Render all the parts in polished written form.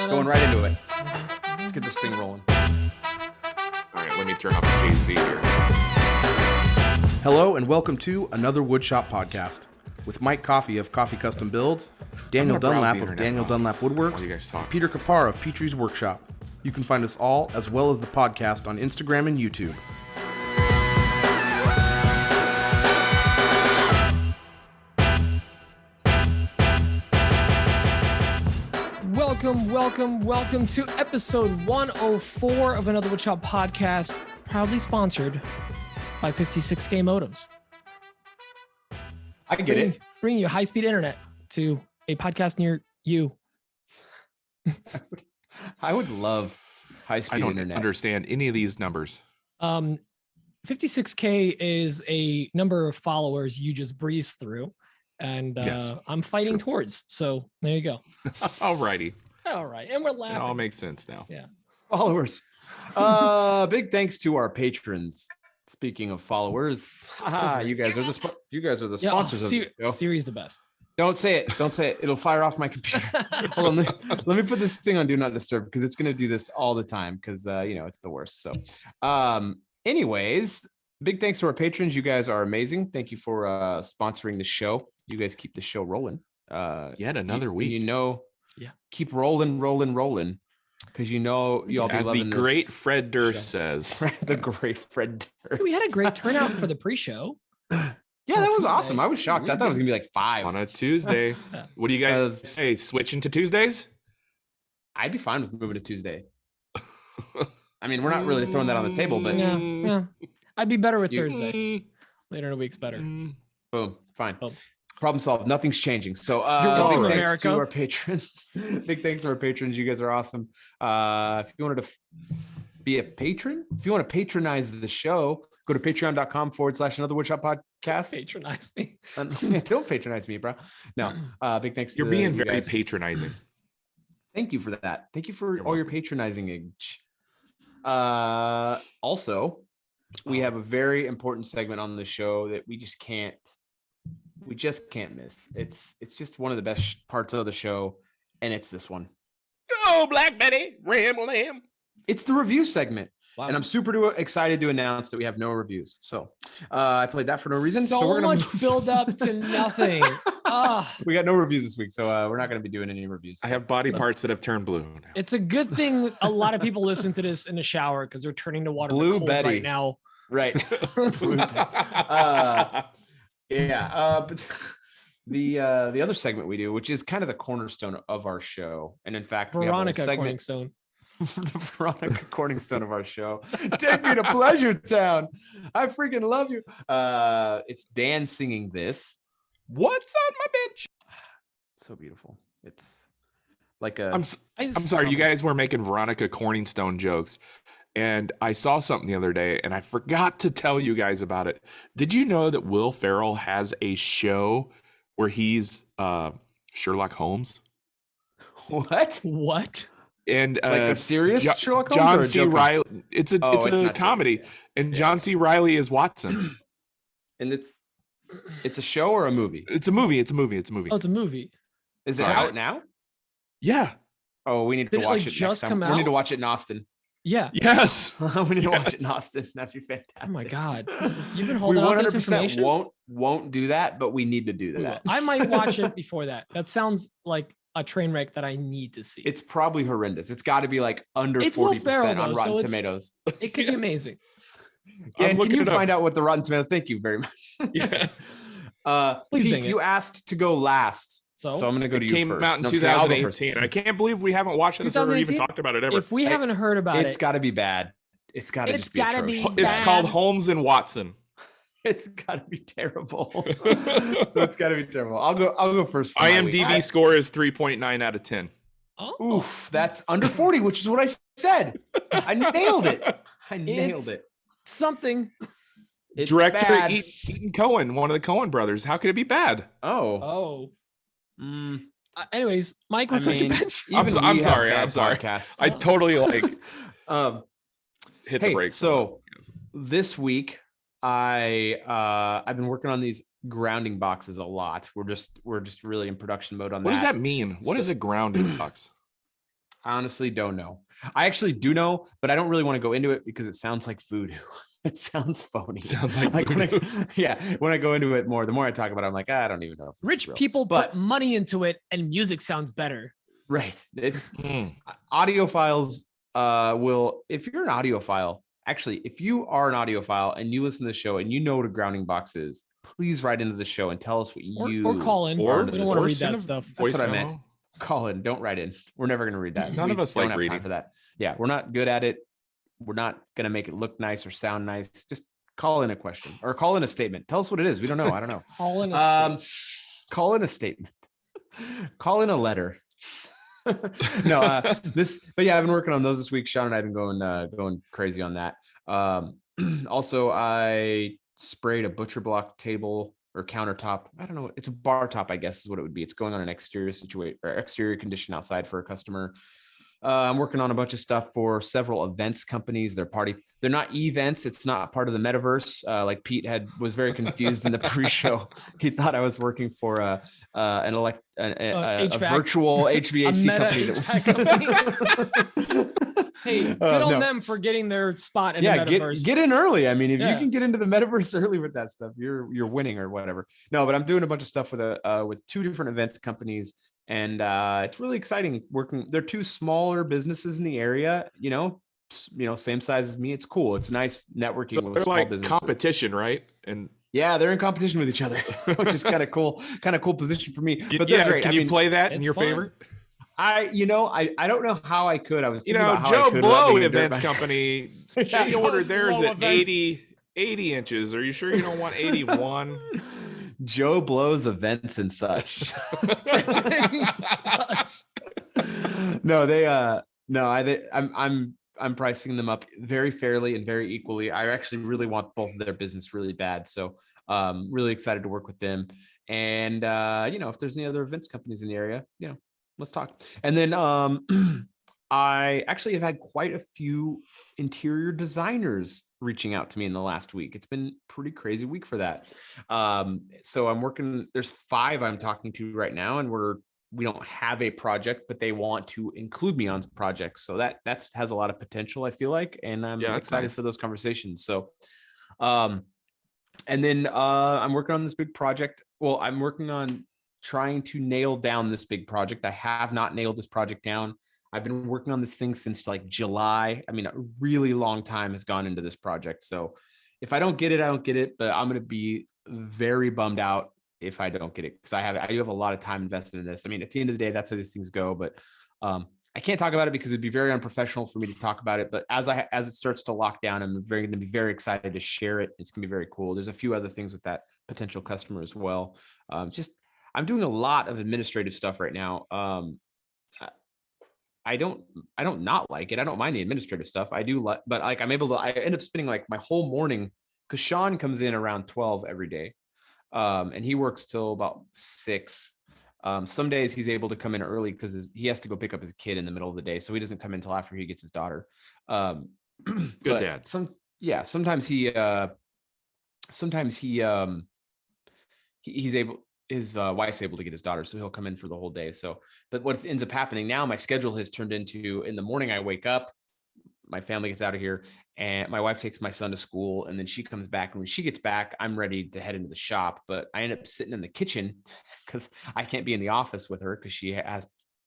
Going right into it. Let's get this thing rolling. All right, let me turn off the AC here. Hello and welcome to another Woodshop podcast with Mike Coffey of Coffee Custom Builds, Daniel Dunlap of Daniel Dunlap Woodworks, Peter Kapar of Petrie's Workshop. You can find us all, as well as the podcast, on Instagram and YouTube. Welcome to episode 104 of another Woodshop podcast, proudly sponsored by 56K Modems. I get it. Bringing you high-speed internet to a podcast near you. I would love high-speed internet. I don't understand any of these numbers. 56K is a number of followers you just breeze through, and Yes, I'm fighting true. towards. So there you go. All righty. All right, and we're laughing. It all makes sense now. Yeah. Followers. Big thanks to our patrons. Speaking of followers, you guys are the sponsors of the show. Siri's the best. Don't say it. Don't say it. It'll fire off my computer. Hold on. Let me put this thing on Do Not Disturb because it's going to do this all the time because, it's the worst. So anyways, big thanks to our patrons. You guys are amazing. Thank you for sponsoring the show. You guys keep the show rolling. Yet another week. Keep rolling. Because you'll be As loving the this great Fred Durst show. says. The great Fred Durst. We had a great turnout for the pre-show. Yeah, that was Tuesday. awesome. I was shocked. I thought it was gonna be like 5 On a Tuesday. What do you guys say? Switching to Tuesdays? I'd be fine with moving to Tuesday. I mean, we're not really throwing that on the table, but Yeah. I'd be better with You- Thursday. Later in the week's better. boom, fine. Boom. Problem solved. Nothing's changing. So welcome, big thanks America. to our patrons. Big thanks to our patrons. You guys are awesome. If you wanted to be a patron, if you want to patronize the show, go to patreon.com/another woodshop podcast. Patronize me. Don't patronize me, bro. No. Big thanks You're to being you very guys. patronizing. Thank you for that. Thank you for You're all your welcome. patronizing. Also, we have a very important segment on the show that we just can't miss. It's just one of the best parts of the show, and it's this one. Oh, Black Betty, Ram Lamb. It's the review segment. Wow. And I'm super excited to announce that we have no reviews. So I played that for no reason. So we're gonna much build up to nothing. we got no reviews this week, so we're not going to be doing any reviews. I have body parts that have turned blue now. It's a good thing a lot of people listen to this in the shower because they're turning to water Blue cold Betty. right now. Right. But the other segment we do, which is kind of the cornerstone of our show, and in fact, we have a Veronica segment. Corningstone. The Veronica Corningstone of our show. Take me to Pleasure Town. I freaking love you. It's Dan singing this. What's on my bench? So beautiful. It's like a. I'm sorry, you guys were making Veronica Corningstone jokes. And I saw something the other day, and I forgot to tell you guys about it. Did you know that Will Ferrell has a show where he's Sherlock Holmes? What? And Like a serious Sherlock Holmes? John or a C. joke? Riley. It's a not comedy, serious, and Yeah. John C. Riley is Watson. And it's a show or a movie? It's a movie. Oh, it's a movie. Is it All right. out now? Yeah. Oh, we need Did to it, watch like, it just next come time. We need out? to watch it in Austin. Yeah. Yes. We need to watch it in Austin. That'd be fantastic. Oh my God. You've been We holding on to this 100% information? won't do that, but we need to do We will. that. I might watch it before that. That sounds like a train wreck that I need to see. It's probably horrendous. It's got to be like under It's Will 40% Ferrell, on though, Rotten so it's- Tomatoes. It could be amazing. Dan, can looking you it up. find out what the Rotten Tomatoes? Thank you very much. Yeah. Please Pete, dang it. you asked to go last, so I'm going to go to It you came first. out in No, I'm just kidding. I'll go first. 2018. I can't believe we haven't watched this or even 2018? talked about it ever. If we haven't heard about It's it, got to be bad. It's got to It's just be gotta be atrocious. It's bad. called Holmes and Watson. It's got to be terrible. It's got to be terrible. I'll go first. For my week. IMDb score is 3.9 out of 10. oh, Oof, that's under 40, which is what I said. I nailed it. I nailed It's it. something. It's Director bad. Eaton Cohen, one of the Cohen brothers. How could it be bad? Oh. Oh. Mm, Anyways, Mike, I what's on your mean, bench? even so- we I'm have sorry, bad I'm sorry. podcasts. I totally hit the Hey, brakes. so this week I've been working on these grounding boxes a lot. We're just really in production mode on that. What does that mean? What is a grounding box? I honestly don't know. I actually do know, but I don't really want to go into it because it sounds like voodoo. It sounds phony. Sounds like when I go into it more, the more I talk about it, I'm like, I don't even know. If Rich people put money into it and music sounds better. Right. It's audiophiles will, if you're an audiophile, actually, if you are an audiophile and you listen to the show and you know what a grounding box is, please write into the show and tell us what you or call in. Or we don't want to read that stuff. That's what I meant. Call in. Don't write in. We're never going to read that. None of us don't like have reading time for that. Yeah, we're not good at it. We're not going to make it look nice or sound nice. Just call in a question or call in a statement. Tell us what it is. We don't know. I don't know. Call in a statement. Call in a statement. Call in a letter. No, but yeah, I've been working on those this week. Sean and I have been going crazy on that. Also, I sprayed a butcher block table or countertop. I don't know. It's a bar top, I guess is what it would be. It's going on an exterior condition outside for a customer. I'm working on a bunch of stuff for several events companies. They're not events. It's not part of the metaverse. Like Pete was very confused in the pre-show. He thought I was working for a virtual HVAC company. Hey, good on them for getting their spot in the metaverse. Get in early. I mean, if you can get into the metaverse early with that stuff, you're winning or whatever. No, but I'm doing a bunch of stuff with two different events companies. And it's really exciting working. They're two smaller businesses in the area, same size as me. It's cool. It's nice networking with small like businesses. Competition, right? And yeah, they're in competition with each other, which is kind of cool position for me. But yeah, great. Can you play that in your favor? I don't know how I could. I was thinking about how Joe I could Blow Events Company. They ordered theirs at 80 inches. Are you sure you don't want 81? Joe Blow's Events and such. I'm pricing them up very fairly and very equally. I actually really want both of their business really bad. So really excited to work with them. And if there's any other events companies in the area, let's talk. And then I actually have had quite a few interior designers reaching out to me in the last week. It's been a pretty crazy week for that. So I'm working, there's 5 I'm talking to right now, and we don't have a project, but they want to include me on projects. So that has a lot of potential, I feel like, and I'm excited for those conversations. So, and then I'm working on this big project. Well, I'm working on trying to nail down this big project. I have not nailed this project down. I've been working on this thing since like July. I mean, a really long time has gone into this project. So if I don't get it, I don't get it, but I'm going to be very bummed out if I don't get it, because I do have a lot of time invested in this. I mean, at the end of the day, that's how these things go, but I can't talk about it because it'd be very unprofessional for me to talk about it. But as it starts to lock down, I'm going to be very excited to share it. It's going to be very cool. There's a few other things with that potential customer as well. I'm doing a lot of administrative stuff right now. I don't not like it. I don't mind the administrative stuff. I do like, but like I end up spending like my whole morning, because Sean comes in around 12 every day. And he works till about 6. Some days he's able to come in early because he has to go pick up his kid in the middle of the day. So he doesn't come in until after he gets his daughter. Good dad. Sometimes he's able, his wife's able to get his daughter, so he'll come in for the whole day. So, but what ends up happening now, my schedule has turned into, in the morning I wake up, my family gets out of here, and my wife takes my son to school, and then she comes back. And when she gets back, I'm ready to head into the shop, but I end up sitting in the kitchen because I can't be in the office with her because she has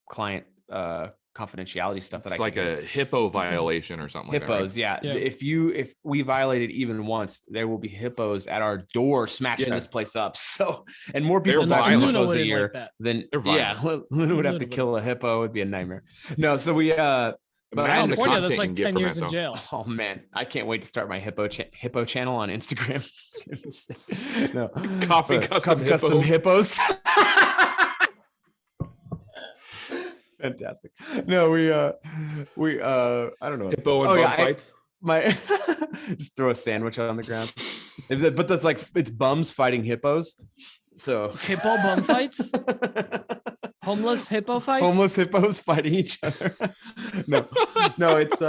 client confidentiality stuff that it's like a HIPPO violation or something. HIPPOs, like that, right? Yeah. If we violated even once, there will be HIPPOs at our door smashing this place up. So, and more people die from HIPPOs a year than Luna would have to kill a HIPPO. It'd be a nightmare. No, so we but California, that's like 10 years in jail. Oh man, I can't wait to start my hippo channel on Instagram. No, Coffee Custom Hippos. Fantastic. No, we I don't know. Hippo and bum fights. Just throw a sandwich on the ground. But that's like, it's bums fighting hippos. So hippo bum fights. Homeless hippo fights. Homeless hippos fighting each other. No, it's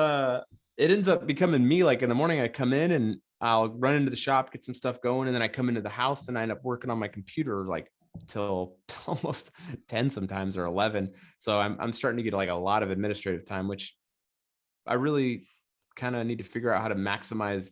it ends up becoming me. Like in the morning, I come in and I'll run into the shop, get some stuff going, and then I come into the house and I end up working on my computer like till almost 10 sometimes, or 11. So I'm starting to get like a lot of administrative time, which I really kind of need to figure out how to maximize.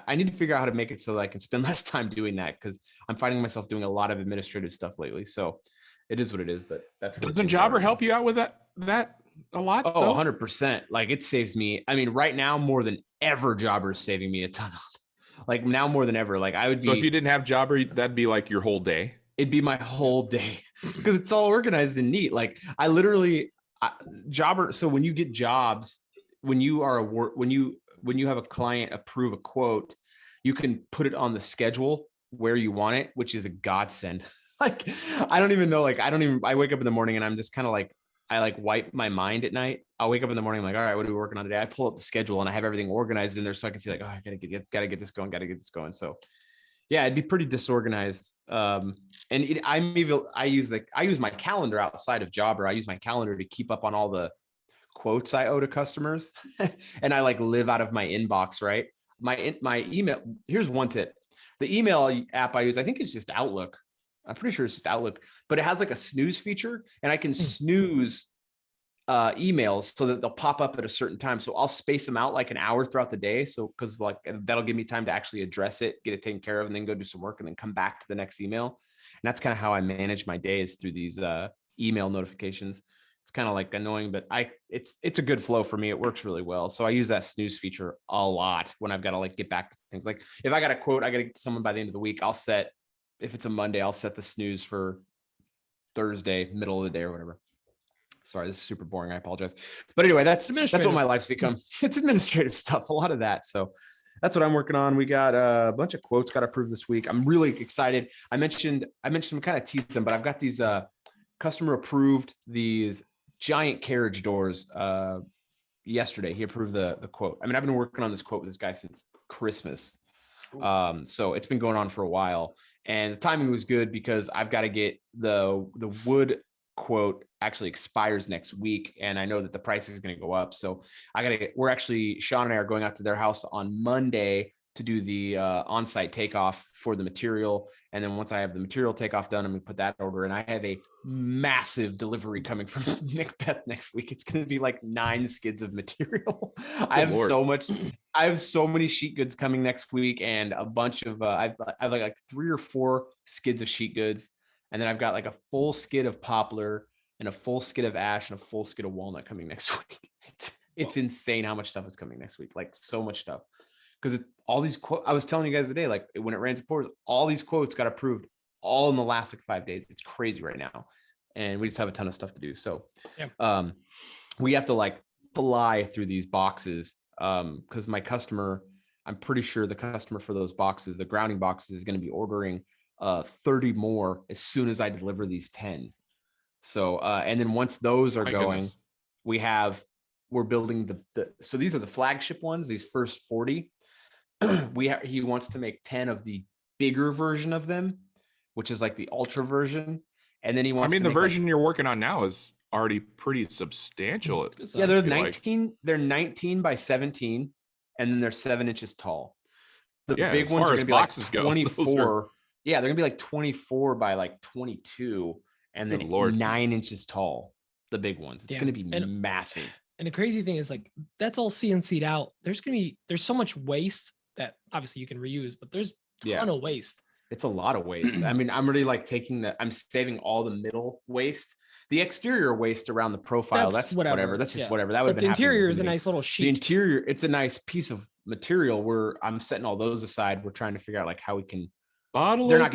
I need to figure out how to make it so that I can spend less time doing that, because I'm finding myself doing a lot of administrative stuff lately. So it is what it is, but that's what doesn't Jobber help you out with that a lot? Oh, though? 100%. Like it saves me. I mean, right now more than ever, Jobber is saving me a ton. Like now more than ever. Like I would be. So if you didn't have Jobber, that'd be like your whole day. It'd be my whole day because it's all organized and neat. Like I literally Jobber. So when you get jobs, when you are when you have a client approve a quote, you can put it on the schedule where you want it, which is a godsend. Like, I don't even know, like, I wake up in the morning and I'm just kind of like, I like wipe my mind at night. I'll wake up in the morning, I'm like, all right, what are we working on today? I pull up the schedule and I have everything organized in there so I can see like, oh, I gotta get this going. So yeah, it'd be pretty disorganized. And I use my calendar outside of Jobber. I use my calendar to keep up on all the quotes I owe to customers. And I like live out of my inbox, right? My email. Here's one tip. The email app I use, I think it's just Outlook. I'm pretty sure it's just Outlook, but it has like a snooze feature, and I can snooze emails so that they'll pop up at a certain time. So I'll space them out like an hour throughout the day. So, cause like that'll give me time to actually address it, get it taken care of, and then go do some work and then come back to the next email. And that's kind of how I manage my days, through these email notifications. It's kind of like annoying, but it's a good flow for me. It works really well. So I use that snooze feature a lot when I've got to like get back to things. Like if I got a quote, I got to get to someone by the end of the week. If it's a Monday, I'll set the snooze for Thursday, middle of the day or whatever. Sorry, this is super boring. I apologize. But anyway, that's what my life's become. It's administrative stuff, a lot of that. So that's what I'm working on. We got a bunch of quotes got approved this week. I'm really excited. I mentioned them, kind of teased them, but I've got these customer approved these giant carriage doors yesterday. He approved the quote. I mean, I've been working on this quote with this guy since Christmas. So it's been going on for a while, and the timing was good because I've got to get the wood quote actually expires next week, and I know that the price is going to go up. So Sean and I are going out to their house on Monday to do the on-site takeoff for the material. And then once I have the material takeoff done, I'm going to put that order. And I have a massive delivery coming from Macbeth next week. It's going to be like 9 skids of material. I have so many sheet goods coming next week, and a bunch of, I've like 3 or 4 skids of sheet goods. And then I've got like a full skid of poplar and a full skid of ash and a full skid of walnut coming next week. It's insane how much stuff is coming next week. Like so much stuff. Because all these quotes, I was telling you guys today, like when it rains and pours, all these quotes got approved all in the last like 5 days. It's crazy right now. And we just have a ton of stuff to do. So we have to like fly through these boxes because my customer, I'm pretty sure the customer for those boxes, the grounding boxes, is going to be ordering 30 more as soon as I deliver these 10. So, and then once those are going, we're building so these are the flagship ones, these first 40. He wants to make 10 of the bigger version of them, which is like the ultra version. And then he wants the version you're working on now is already pretty substantial. Yeah, they're 19, they're 19 by 17, and then they're 7 inches tall. The big ones are gonna be like 24. Yeah, they're gonna be like 24 by like 22, and then 9 inches tall. The big ones. It's gonna be massive. And the crazy thing is, like, that's all CNC'd out. There's so much waste that obviously you can reuse, but there's a ton of waste. It's a lot of waste. I mean, I'm really like I'm saving all the middle waste. The exterior waste around the profile, that's whatever. That's just whatever. That would have been. The interior is a nice little sheet. The interior, it's a nice piece of material where I'm setting all those aside. We're trying to figure out like how we can. They're not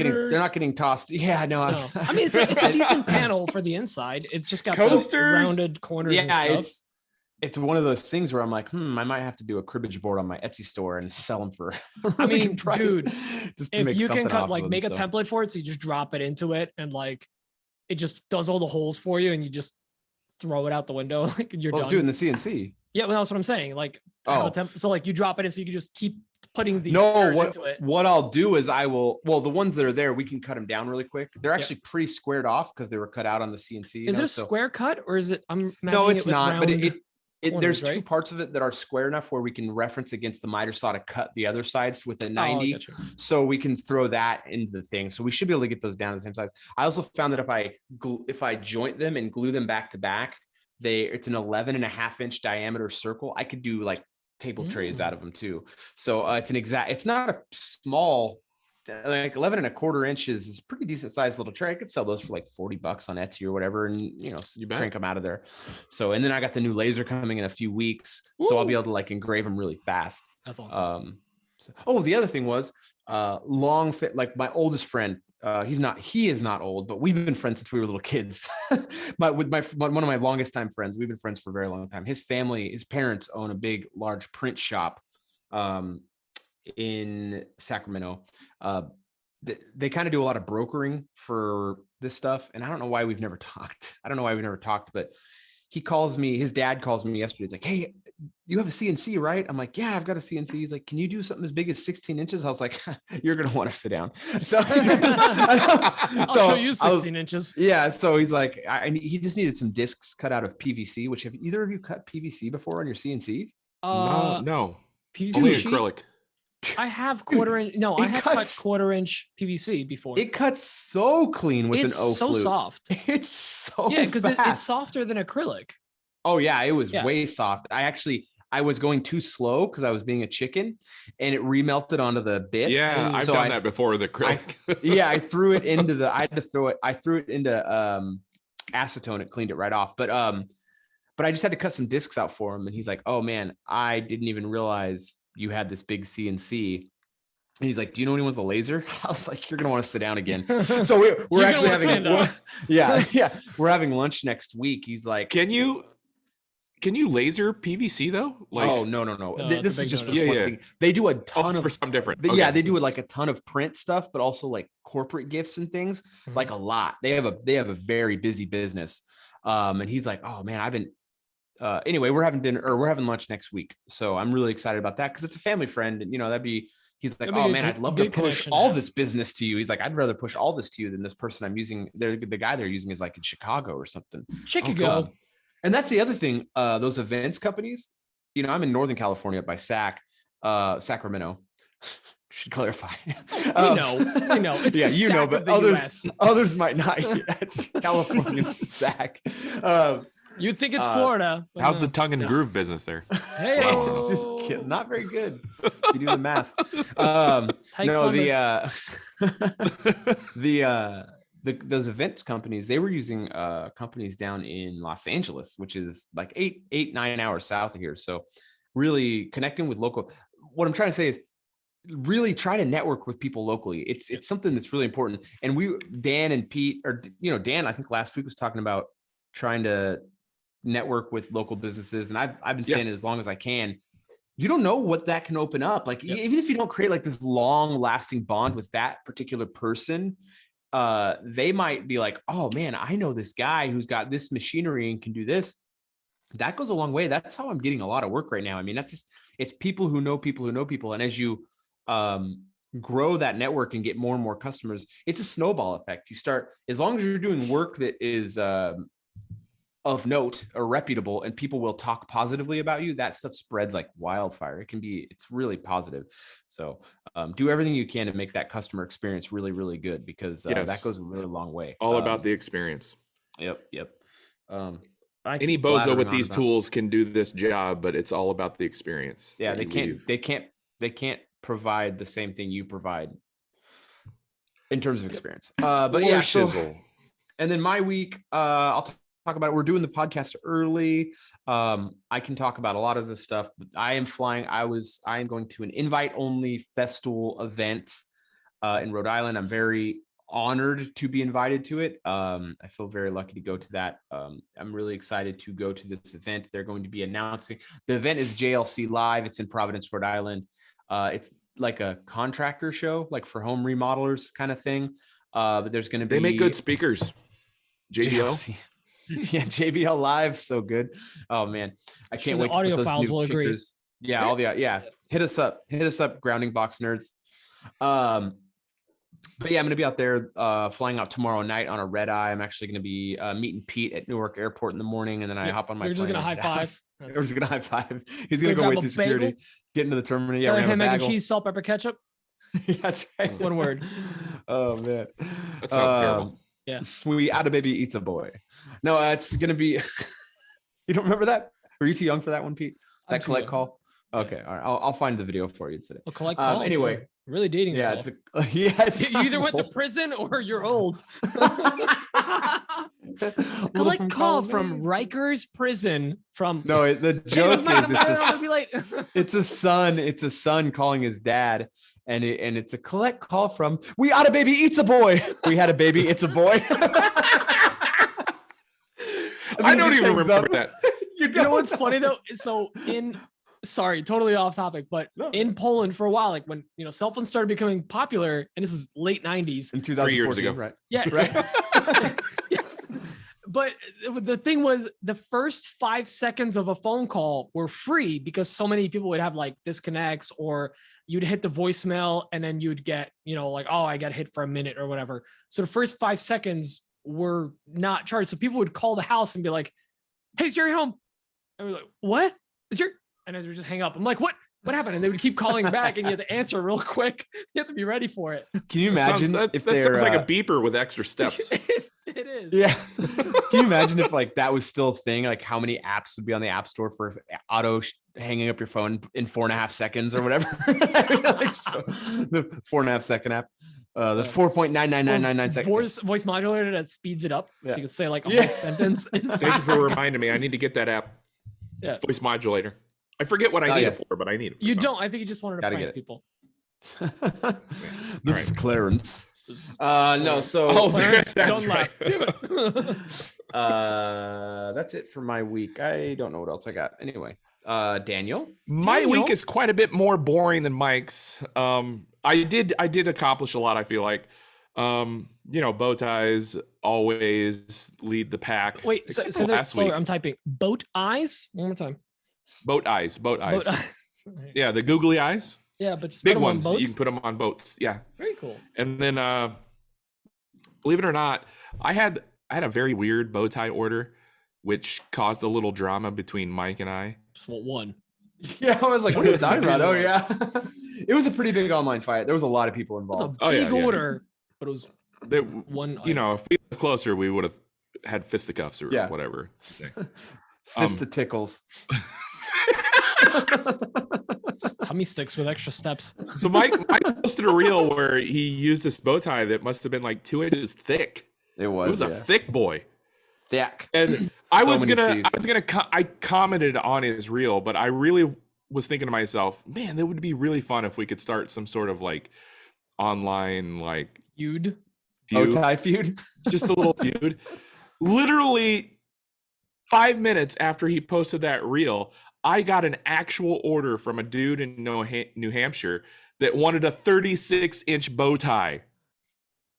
getting tossed. Yeah, no. I mean, it's a decent panel for the inside. It's just got rounded corners. Yeah, and stuff. It's one of those things where I'm like, I might have to do a cribbage board on my Etsy store and sell them for a really good price, dude, just to if you can cut, like, make a template for it, so you just drop it into it and like it just does all the holes for you, and you just throw it out the window. Like you're done. Let's do it in the CNC. Yeah, well, that's what I'm saying. Like, so like you drop it in, so you can just keep putting these into it. What I'll do is the ones that are there, we can cut them down really quick. They're actually pretty squared off because they were cut out on the CNC. Is it a square cut, or is it? No, it's not. But There's right? two parts of it that are square enough where we can reference against the miter saw to cut the other sides with a 90. So we can throw that into the thing. So we should be able to get those down to the same size. I also found that if I joint them and glue them back to back, it's an 11.5-inch diameter circle. I could do like table trays out of them too. So it's not a small, like 11.25 inches is pretty decent sized little tray. I could sell those for like $40 on Etsy or whatever, and you crank them out of there. So, and then I got the new laser coming in a few weeks, so I'll be able to like engrave them really fast. That's awesome. The other thing was long fit. Like my oldest friend, he is not old, but we've been friends since we were little kids. But with one of my longest time friends, we've been friends for a very long time. His parents own a big, large print shop in Sacramento. They kind of do a lot of brokering for this stuff, and I don't know why we've never talked. But his dad calls me yesterday. He's like, "Hey, you have a CNC, right?" I'm like, "Yeah, I've got a CNC." He's like, "Can you do something as big as 16 inches?" I was like, "You're going to want to sit down." So I'll show you 16 inches. Yeah. So he's like, he just needed some discs cut out of PVC, which have either of you cut PVC before on your CNC? No. PVC only sheet? Acrylic. I have quarter-inch. No, I have cut quarter-inch PVC before. It cuts so clean with an O It's so flute. Soft. It's so because it's fast. softer than acrylic. Oh yeah, it was way soft. I was going too slow because I was being a chicken, and it remelted onto the bit. Yeah, I've done that before with acrylic. I threw it into I threw it into acetone. It cleaned it right off. But I just had to cut some discs out for him, and he's like, "Oh man, I didn't even realize you had this big CNC." And he's like, "Do you know anyone with a laser?" I was like, "You're gonna want to sit down again." So we're actually having we're having lunch next week. He's like, Can you laser PVC though? Like, oh no. This is just for this one thing. They do a ton of for something different. They do like a ton of print stuff, but also like corporate gifts and things, like a lot. They have a very busy business. And he's like, "Oh man, I've been." Anyway, we're having lunch next week, so I'm really excited about that because it's a family friend, and he's like, "Oh man, I'd love to push all this business to you." He's like, "I'd rather push all this to you than this person I'm using." The guy they're using is like in Chicago or something. Chicago. And that's the other thing. Those events companies, I'm in Northern California by Sacramento. Should clarify. We know. It's but others might not. It's California Sac. You'd think it's Florida. How's the tongue and groove business there? Hey, it's just not very good. You do the math. Those events companies, they were using companies down in Los Angeles, which is like 9 hours south of here. So really connecting with local. What I'm trying to say is really try to network with people locally. It's something that's really important. And Dan and Pete, or Dan, I think last week was talking about trying to network with local businesses, and I've been saying it as long as I can. You don't know what that can open up. Like even if you don't create like this long lasting bond with that particular person, they might be like, "Oh man, I know this guy who's got this machinery and can do this." That goes a long way. That's how I'm getting a lot of work right now. I mean, it's people who know people who know people. And as you grow that network and get more and more customers, it's a snowball effect. You start, as long as you're doing work that is of note or reputable, and people will talk positively about you, that stuff spreads like wildfire. It's really positive. So do everything you can to make that customer experience really, really good, because that goes a really long way. All about the experience. Yep. Any bozo with these tools can do this job, but it's all about the experience. Yeah, they can't provide the same thing you provide in terms of experience. But shizzle. And then my week, I'll talk about it. We're doing the podcast early. I can talk about a lot of this stuff, but I am flying. I am going to an invite only Festool event in Rhode Island. I'm very honored to be invited to it. I feel very lucky to go to that. I'm really excited to go to this event. They're going to be announcing, the event is JLC Live. It's in Providence, Rhode Island. It's like a contractor show, like for home remodelers kind of thing. But there's going to be, they make good speakers. JBL. Yeah, JBL Live, so good. Oh man, I can't wait to put those new kickers. Yeah, all the hit us up, Grounding Box nerds. But yeah, I'm gonna be out there flying out tomorrow night on a red eye. I'm actually gonna be meeting Pete at Newark Airport in the morning, and then I hop on my plane. You're just gonna high five. Or he's gonna high five. He's gonna go grab wait a through security, bagel? get into the terminal. Yeah, we're gonna have a mac and bagel. cheese, salt, pepper, ketchup. Yeah, that's right. That's one word. Oh man, That sounds terrible. Yeah. We Out of Baby Eats a Boy. No, it's gonna be. You don't remember that? Were you too young for that one, Pete? I'm That too collect young. call. Okay, all right. I'll find the video for you today. Well, collect calls. Anyway, You're really dating yeah, yourself. it's You either went to prison or you're old. Little Collect call column from A's. Rikers prison from. No, the Hey, joke this is might be late. it's a son calling his dad, and it's a collect call from We Out a Baby Eats a Boy. We had a baby, it's a boy. I don't even remember that. You know what's funny though? So sorry, totally off topic, but in Poland for a while, like when cell phones started becoming popular, and this is late 90s. In 2014, 3 years ago, right? Yeah, Right. Yes. But the thing was, the first 5 seconds of a phone call were free because so many people would have like disconnects, or you'd hit the voicemail and then you'd get, like, oh, I got hit for a minute or whatever. So the first 5 seconds were not charged. So people would call the house and be like, hey, is Jerry home? And we're like, what? Is Jerry? And then they would just hang up. I'm like, what happened? And they would keep calling back, and you had to answer real quick. You have to be ready for it. Can you imagine that if that sounds they're like a beeper with extra steps? It is. yeah. Can you imagine if like that was still a thing? Like how many apps would be on the App Store for auto hanging up your phone in 4.5 seconds or whatever? Like so, the 4.5 second app, the 4.99999 seconds. Voice modulator that speeds it up, Yeah. so you can say like a whole sentence. Thank you for reminding me. I need to get that app. Yeah. Voice modulator. I forget what I need yes. it for, but I need it. For You something. don't. I think you just wanted to Gotta prank get it. people. This is Clarence. No, so Oh, Clarence, that's don't right. lie. that's it for my week. I don't know what else I got. Anyway, Daniel. My week is quite a bit more boring than Mike's. I did accomplish a lot, I feel like. Bow ties always lead the pack. Wait, Except so for last week. I'm typing boat eyes one more time. Boat eyes. Boat eyes. Yeah, the googly eyes. Yeah, but just Big put them on ones. You boats? can put them on boats. Yeah. Very cool. And then believe it or not, I had a very weird bow tie order, which caused a little drama between Mike and I. Just want one. Yeah, I was like, what are you talking about? Oh yeah. It was a pretty big online fight. There was a lot of people It was a involved. big order, but it was one. If we lived closer, we would have had fisticuffs or Yeah. whatever. Fista Tickles. just tummy sticks with extra steps. So Mike posted a reel where he used this bow tie that must have been like 2 inches thick. It It was was a thick boy. thick. And I commented on his reel, but I really was thinking to myself, man, that would be really fun if we could start some sort of like online like Feud. Bow feud, tie feud. just a little feud. Literally 5 minutes after he posted that reel, I got an actual order from a dude in New Hampshire that wanted a 36-inch bow tie.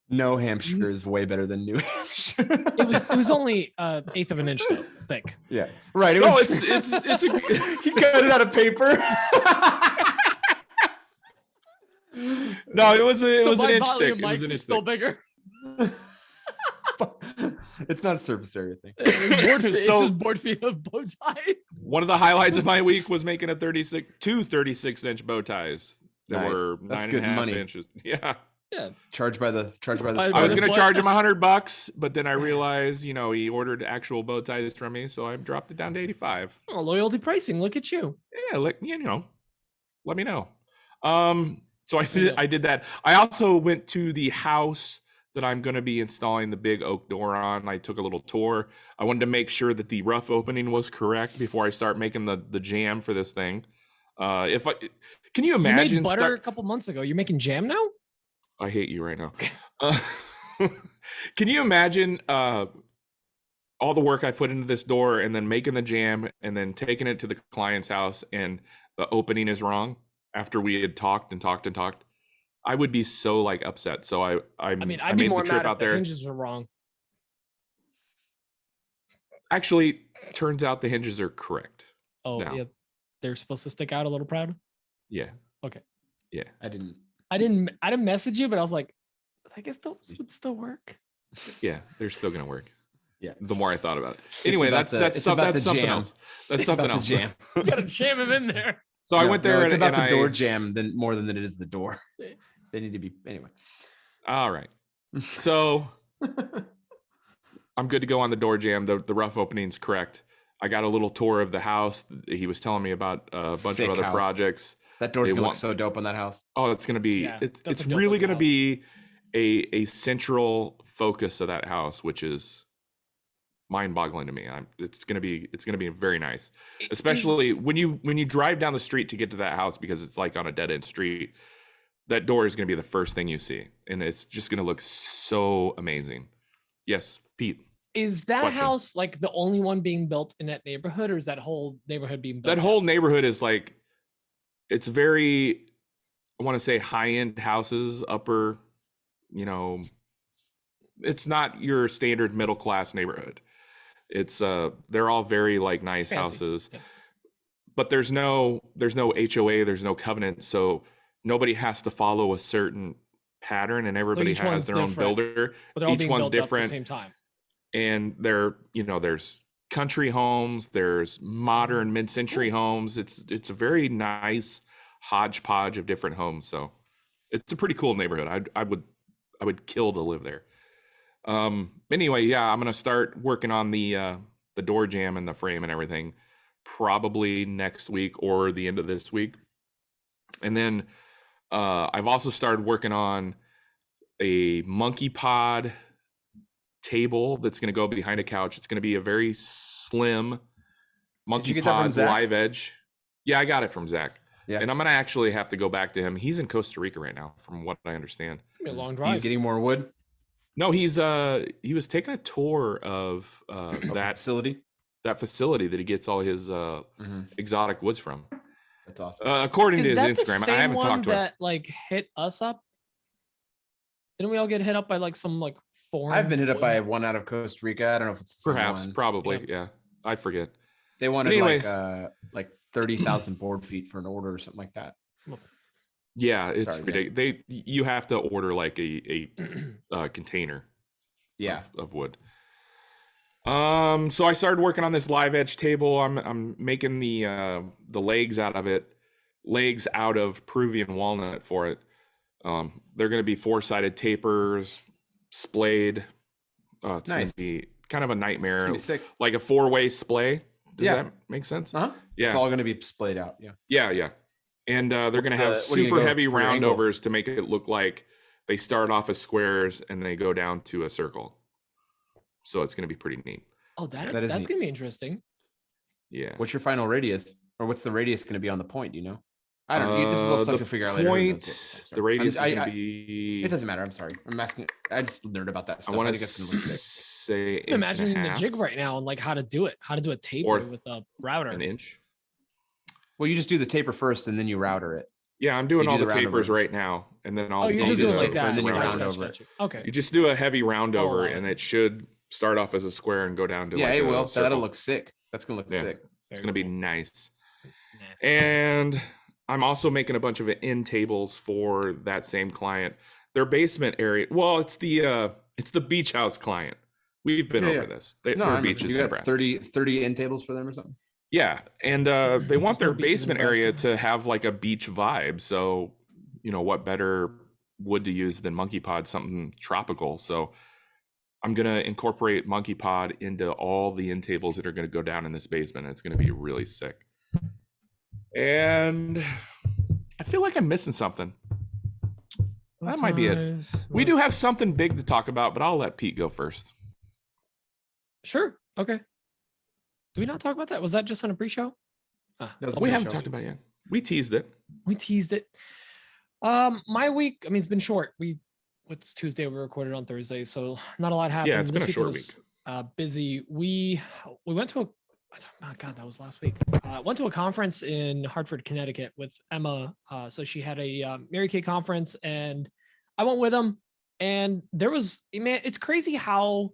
No Hampshire is way better than New Hampshire. It was only 1/8 of an inch though, thick. Yeah, right. It No, was. it's a He cut it out of paper. no, it was an my inch volume thick. It was Mike's an inch is still thick. bigger. It's not a surface area thing. It's So- just board feet of bow tie. One of the highlights of my week was making two 36-inch bow ties that Nice. were That's 9.5 good money. inches. Yeah. Yeah. Charged by the By I was the going to foot. charge him $100, but then I realized, he ordered actual bow ties from me, so I dropped it down to 85. Oh, loyalty pricing. Look at you. Yeah, let me know. So I did that. I also went to the house that I'm going to be installing the big oak door on. I took a little tour. I wanted to make sure that the rough opening was correct before I start making the jam for this thing. Can you You imagine? made butter a couple months ago. You're making jam now? I hate you right now. Can you imagine all the work I put into this door and then making the jam and then taking it to the client's house and the opening is wrong after we had talked and talked and talked? I would be so like upset. So I I'd made be more the trip mad if out the there. hinges were wrong. Actually, turns out the hinges are correct. Oh, No. yeah. They're supposed to stick out a little proud. Yeah. Okay. Yeah. I didn't. I didn't message you, but I was like, I guess those would still work. Yeah. They're still gonna work. The more I thought about it. It's Anyway, about that's the something jam. else. That's something else. Jam. You gotta jam him in there. So I went there. It's about and the door jam more than it is the door. They need to be anyway. All right. So I'm good to go on the door jam. The rough opening's correct. I got a little tour of the house. He was telling me about a bunch of other projects. That door's gonna look so dope on that house. Oh, it's gonna be. Yeah, it's really gonna be a central focus of that house, which is mind-boggling to me. It's gonna be very nice, especially when you drive down the street to get to that house, because it's like on a dead-end street. That door is gonna be the first thing you see, and it's just gonna look so amazing. Yes, Pete. Is that house like the only one being built in that neighborhood, or is that whole neighborhood being built? That whole neighborhood is like, it's very, I want to say high-end houses, upper, it's not your standard middle-class neighborhood. It's they're all very like nice houses, but there's no HOA, there's no covenant, so nobody has to follow a certain pattern, and everybody has their own builder. But each one's different at the same time. And there's country homes, there's modern mid-century homes. It's a very nice hodgepodge of different homes. So it's a pretty cool neighborhood. I would kill to live there. Anyway, yeah, I'm gonna start working on the door jamb and the frame and everything probably next week or the end of this week. And then I've also started working on a monkey pod table that's going to go behind a couch. It's going to be a very slim monkey pod live edge. Yeah, I got it from Zach. Yeah. And I'm going to actually have to go back to him. He's in Costa Rica right now, from what I understand. It's going to be a long drive. He's getting more wood. No, he was taking a tour of that facility that he gets all his exotic woods from. That's awesome. According to his Instagram, I haven't talked to him. That like hit us up. Didn't we all get hit up by like some like foreign? I've been hit up by one out of Costa Rica. I don't know if it's probably. Yeah, I forget. They wanted like 30,000 board feet for an order or something like that. Yeah, it's ridiculous. You have to order like a container. Yeah, of wood. So I started working on this live edge table. I'm making the legs out of Peruvian walnut for it. They're going to be 4-sided tapers, splayed. It's going to be kind of a nightmare, like a 4-way splay. Does that make sense? Yeah, it's all going to be splayed out. Yeah. And they're going to have super heavy roundovers to make it look like they start off as squares and they go down to a circle. So it's going to be pretty neat. Oh, that's going to be interesting. Yeah. What's your final radius, or what's the radius going to be on the point? Do you know? I don't know. This is all stuff you'll figure out later. The radius is going to be. It doesn't matter. I'm sorry. I'm asking. I just nerd about that stuff. I want to say. I'm imagining the jig right now and like how to do it. How to do a taper with a router. An inch. Well, you just do the taper first and then you router it. Yeah, I'm doing all the tapers right now, and then I'll. You're just doing like that, and then you round over. Okay. You just do a heavy round over, and it should start off as a square and go down to it will. That'll look sick. That's gonna look sick. It's gonna be nice. And I'm also making a bunch of end tables for that same client. Their basement area. Well, it's the beach house client. We've been over this. Their beaches. You got 30 end tables for them or something. Yeah, and they want their basement area to have like a beach vibe. So, what better wood to use than monkey pod, something tropical. So I'm going to incorporate monkey pod into all the end tables that are going to go down in this basement. It's going to be really sick. And I feel like I'm missing something. That might be it. We do have something big to talk about, but I'll let Pete go first. Sure. Okay. Did we not talk about that? Was that just on a pre-show? We haven't talked about it yet. We teased it. My week, I mean, it's been short. It's Tuesday. We recorded on Thursday, so not a lot happened. Yeah, it's been a short week. Busy. We went to that was last week. Went to a conference in Hartford, Connecticut with Emma. So she had a Mary Kay conference, and I went with them. And there was, man, it's crazy how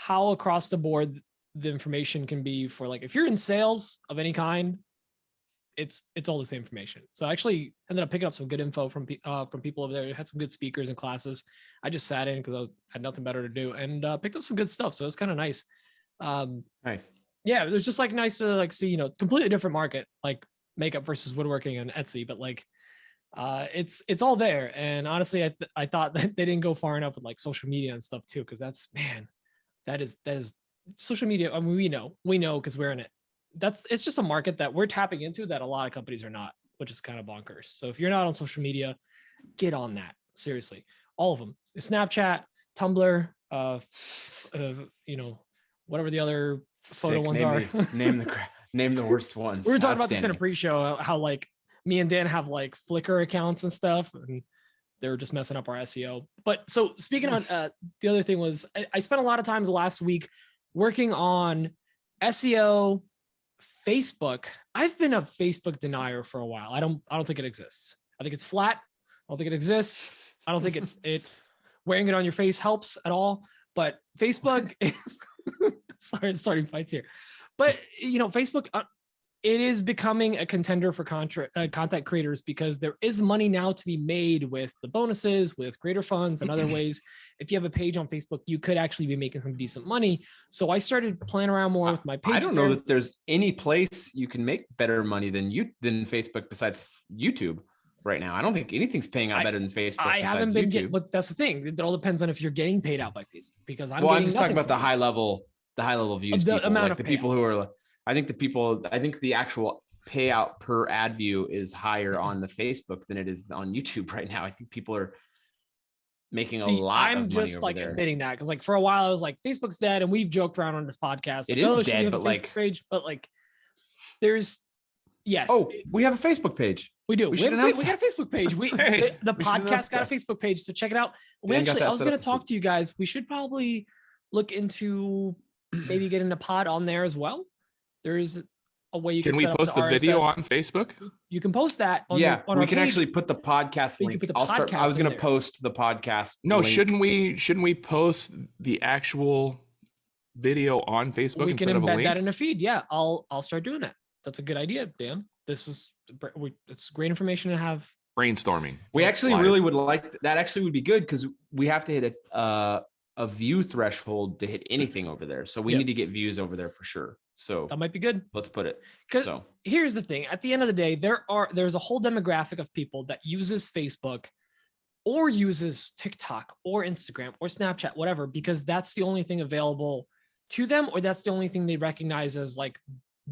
across the board the information can be for, like, if you're in sales of any kind, it's all the same information. So I actually ended up picking up some good info from people over there. Had some good speakers and classes. I just sat in because had nothing better to do, and picked up some good stuff. So it's kind of nice. Nice. Yeah, it was just like nice to like see, completely different market, like makeup versus woodworking and Etsy, but like it's all there. And honestly, I thought that they didn't go far enough with like social media and stuff too, because that is social media. I mean, we know because we're in it. It's just a market that we're tapping into that a lot of companies are not, which is kind of bonkers. So if you're not on social media, get on that. Seriously, all of them: Snapchat, Tumblr, whatever the other photo ones are. Name the worst ones. We were talking about this in a pre-show, how like me and Dan have like Flickr accounts and stuff, and they were just messing up our SEO. But so speaking on the other thing was I spent a lot of time the last week working on SEO, Facebook. I've been a Facebook denier for a while. I don't think it exists. I think it's flat. I don't think it exists. I don't think it wearing it on your face helps at all. But Facebook is sorry, it's starting fights here. But Facebook, it is becoming a contender for content creators because there is money now to be made with the bonuses, with creator funds and other ways. If you have a page on Facebook, you could actually be making some decent money. So I started playing around more with my page. I don't know that there's any place you can make better money than Facebook besides YouTube right now. I don't think anything's paying out better than Facebook. I haven't been getting, but that's the thing. It all depends on if you're getting paid out by Facebook, because I'm just talking about the high level views, the people, amount like of the payouts. people who are, I think the actual payout per ad view is higher on the Facebook than it is on YouTube right now. I think people are making a lot of money. I'm just like admitting that, because like for a while I was like, Facebook's dead, and we've joked around on this podcast. It is dead, but like there's yes. Oh, we have a Facebook page. We do. We got a Facebook page. The podcast got a Facebook page, so check it out. I was going to talk to you guys. We should probably look into maybe getting a pod on there as well. There's a way you can. Can we post the video on Facebook? You can post that. On we can actually put the podcast link. I was going to post the podcast. No, link. Shouldn't we post the actual video on Facebook? We can embed that in a feed. Yeah, I'll start doing that. That's a good idea, Dan. It's great information to have. Brainstorming. We actually really would like that. Actually, would be good because we have to hit a view threshold to hit anything over there. So we need to get views over there for sure. So that might be good. Let's put it. So here's the thing. At the end of the day, there's a whole demographic of people that uses Facebook or uses TikTok or Instagram or Snapchat, whatever, because that's the only thing available to them, or that's the only thing they recognize as like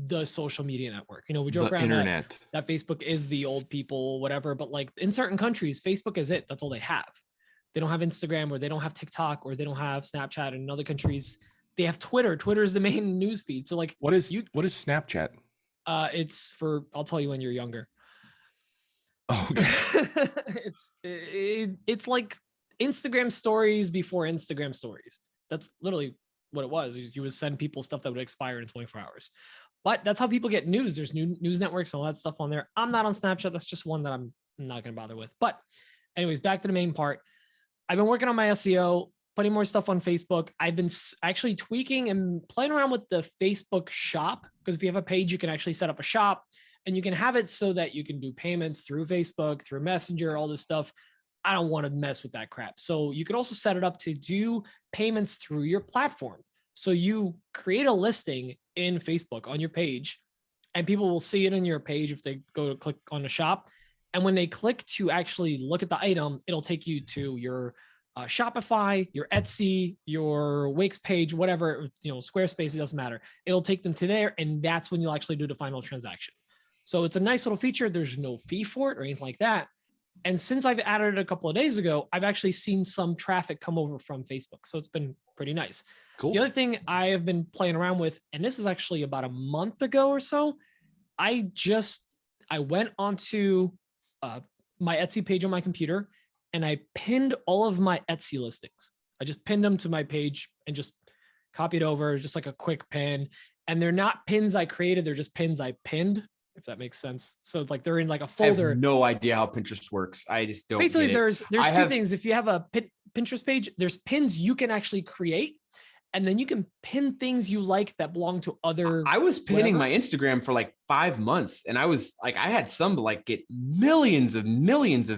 the social media network. We joke around internet that Facebook is the old people, whatever, but like in certain countries, Facebook is it. That's all they have. They don't have Instagram, or they don't have TikTok, or they don't have Snapchat. In other countries, they have Twitter. Twitter is the main news feed. So like, what is Snapchat? It's for, I'll tell you when you're younger. Oh, okay. It's like Instagram stories before Instagram stories. That's literally what it was. You would send people stuff that would expire in 24 hours. But that's how people get news. There's new news networks and all that stuff on there. I'm not on Snapchat. That's just one that I'm not going to bother with. But anyways, back to the main part. I've been working on my SEO, putting more stuff on Facebook. I've been actually tweaking and playing around with the Facebook shop, because if you have a page, you can actually set up a shop, and you can have it so that you can do payments through Facebook, through Messenger, all this stuff. I don't want to mess with that crap. So you could also set it up to do payments through your platform. So you create a listing in Facebook on your page, and people will see it on your page if they go to click on the shop. And when they click to actually look at the item, it'll take you to your Shopify, your Etsy, your Wix page, whatever, Squarespace, it doesn't matter. It'll take them to there, and that's when you'll actually do the final transaction. So it's a nice little feature. There's no fee for it or anything like that. And since I've added it a couple of days ago, I've actually seen some traffic come over from Facebook. So it's been pretty nice. Cool. The other thing I have been playing around with, and this is actually about a month ago or so, I went onto my Etsy page on my computer, and I pinned all of my Etsy listings. I just pinned them to my page and just copied over, just like a quick pin. And they're not pins I created. They're just pins I pinned, if that makes sense. So like they're in like a folder. I have no idea how Pinterest works. I just don't. Basically, there's two things. If you have a Pinterest page, there's pins you can actually create. and then you can pin things you like that belong to other. I was pinning whatever. my Instagram for like 5 months, and I was like, I had some like get millions of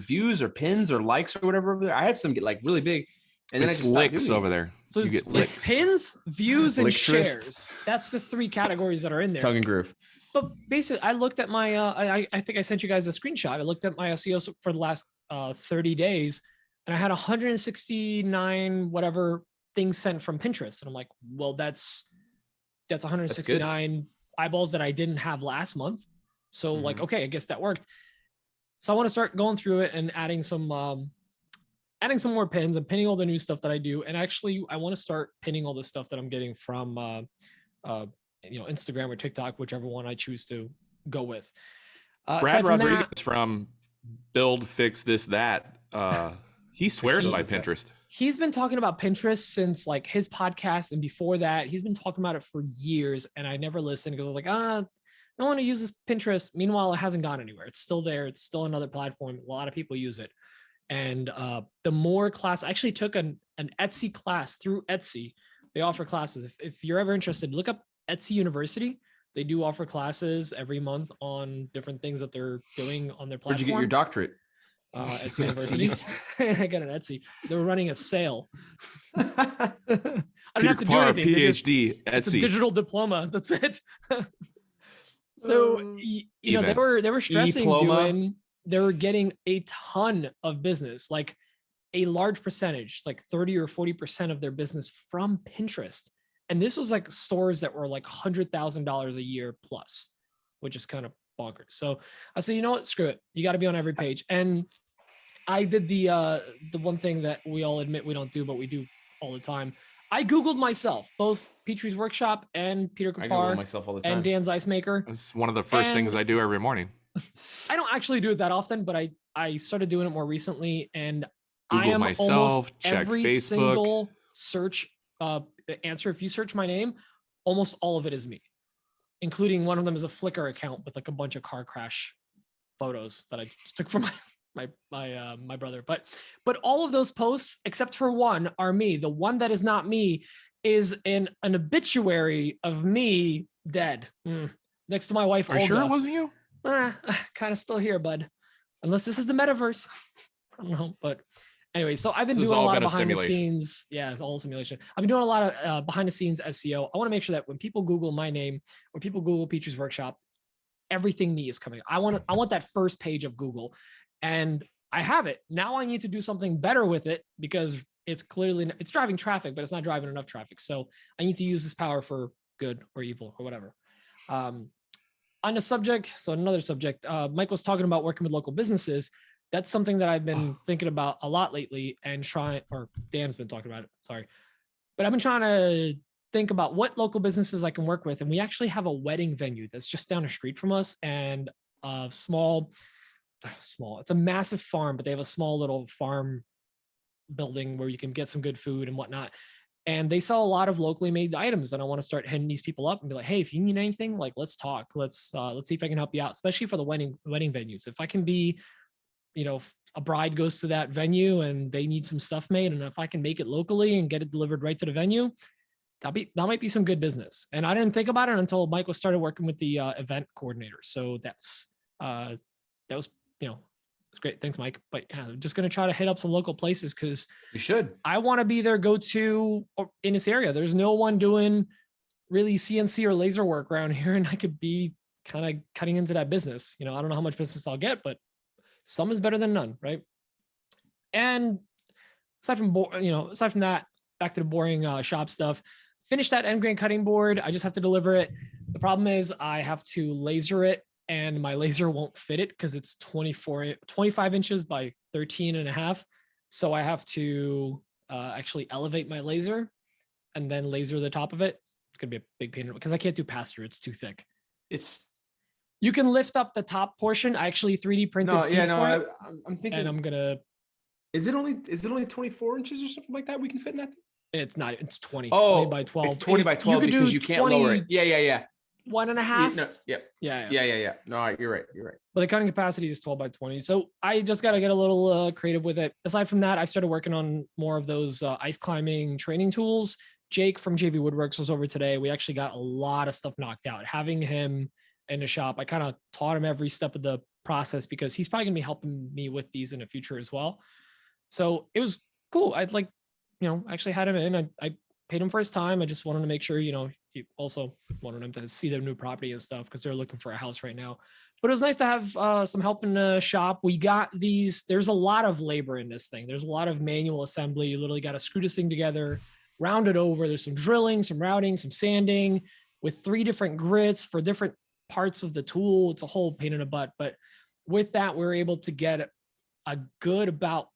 views or pins or likes or whatever over there. I had some get like really big, and then It's I just stopped licks doing it. over there. So You it's, get licks. it's pins, views, and Lickerist. shares. That's the 3 categories that are in there. Tongue and groove. But basically, I looked at my, I think I sent you guys a screenshot. I looked at my SEO for the last 30 days, and I had 169 whatever things sent from Pinterest. And I'm like, well, that's 169 eyeballs that I didn't have last month. So like, okay, I guess that worked. So I want to start going through it and adding some more pins and pinning all the new stuff that I do. And actually, I want to start pinning all the stuff that I'm getting from, Instagram or TikTok, whichever one I choose to go with. Brad Rodriguez from Build Fix This That. He swears by Pinterest. He's been talking about Pinterest since like his podcast, and before that, he's been talking about it for years. And I never listened because I was like, I don't want to use this Pinterest. Meanwhile, it hasn't gone anywhere. It's still there. It's still another platform. A lot of people use it. And the more class, I actually took an Etsy class through Etsy. They offer classes. If you're ever interested, look up Etsy University. They do offer classes every month on different things that they're doing on their platform. Where'd you get your doctorate? Etsy University. I got an Etsy. They were running a sale. I don't have to do anything. PhD, Etsy. It's a digital diploma. That's it. So they were stressing they were getting a ton of business, like a large percentage, like 30 or 40% of their business from Pinterest. And this was like stores that were like $100,000 a year plus, which is kind of bonkers. So I said, you know what, screw it. You got to be on every page. And I did the one thing that we all admit we don't do, but we do all the time. I Googled myself, both Petrie's Workshop and Peter Kapar myself all the time. and Dan's Ice Maker. It's one of the first things I do every morning. I don't actually do it that often, but I started doing it more recently, and Google I am myself, almost check every Facebook. single search answer. If you search my name, almost all of it is me, including one of them is a Flickr account with like a bunch of car crash photos that I took from my brother. But all of those posts, except for one, are me. The one that is not me is an obituary of me dead next to my wife. Are you sure it wasn't you? Kind of still here, bud. Unless this is the metaverse. I don't know. But anyway, so I've been doing a lot of behind the scenes. Yeah, it's all simulation. I've been doing a lot of behind the scenes SEO. I want to make sure that when people Google my name or people Google Petrie's Workshop, everything me is coming. I want that first page of Google, and I have it. Now I need to do something better with it because it's driving traffic, but it's not driving enough traffic. So I need to use this power for good or evil or whatever. On the subject, so another subject, Mike was talking about working with local businesses. That's something that I've been thinking about a lot lately and Dan's been talking about it, sorry. But I've been trying to think about what local businesses I can work with. And we actually have a wedding venue that's just down the street from us, and a small, it's a massive farm, but they have a small little farm building where you can get some good food and whatnot. And they sell a lot of locally made items, and I want to start hitting these people up and be like, hey, if you need anything, like, let's talk. Let's see if I can help you out, especially for the wedding venues. If I can be, a bride goes to that venue and they need some stuff made, and if I can make it locally and get it delivered right to the venue, that might be some good business. And I didn't think about it until Mike started working with the event coordinator. So that was it's great. Thanks, Mike. But yeah, I'm just going to try to hit up some local places because you should. I want to be their go-to in this area. There's no one doing really CNC or laser work around here, and I could be kind of cutting into that business. I don't know how much business I'll get, but some is better than none, right? And aside from that, back to the boring shop stuff. Finish that end grain cutting board. I just have to deliver it. The problem is I have to laser it, and my laser won't fit it because it's 25 inches by 13 and a half. So I have to actually elevate my laser and then laser the top of it. It's going to be a big pain because I can't do pass-through. It's too thick. You can lift up the top portion. I actually 3D printed. I'm thinking. And I'm going to. Is it only 24 inches or something like that we can fit in that thing? It's not. It's 20. Oh, 20 by 12. It's 20 by 12 because you can't lower it. Yeah. 1.5. Yeah. No, you're right. But the cutting capacity is 12 by 20. So I just got to get a little creative with it. Aside from that, I started working on more of those ice climbing training tools Jake from JV Woodworks was over today. We actually got a lot of stuff knocked out. Having him in the shop, I kind of taught him every step of the process because he's probably gonna be helping me with these in the future as well. So it was cool. I'd like, actually had him in. I paid him for his time. I just wanted to make sure, he also wanted him to see the new property and stuff because they're looking for a house right now. But it was nice to have some help in the shop. We got these. There's a lot of labor in this thing. There's a lot of manual assembly. You literally got to screw this thing together, round it over. There's some drilling, some routing, some sanding with 3 different grits for different parts of the tool. It's a whole pain in the butt. But with that, we were able to get a good about,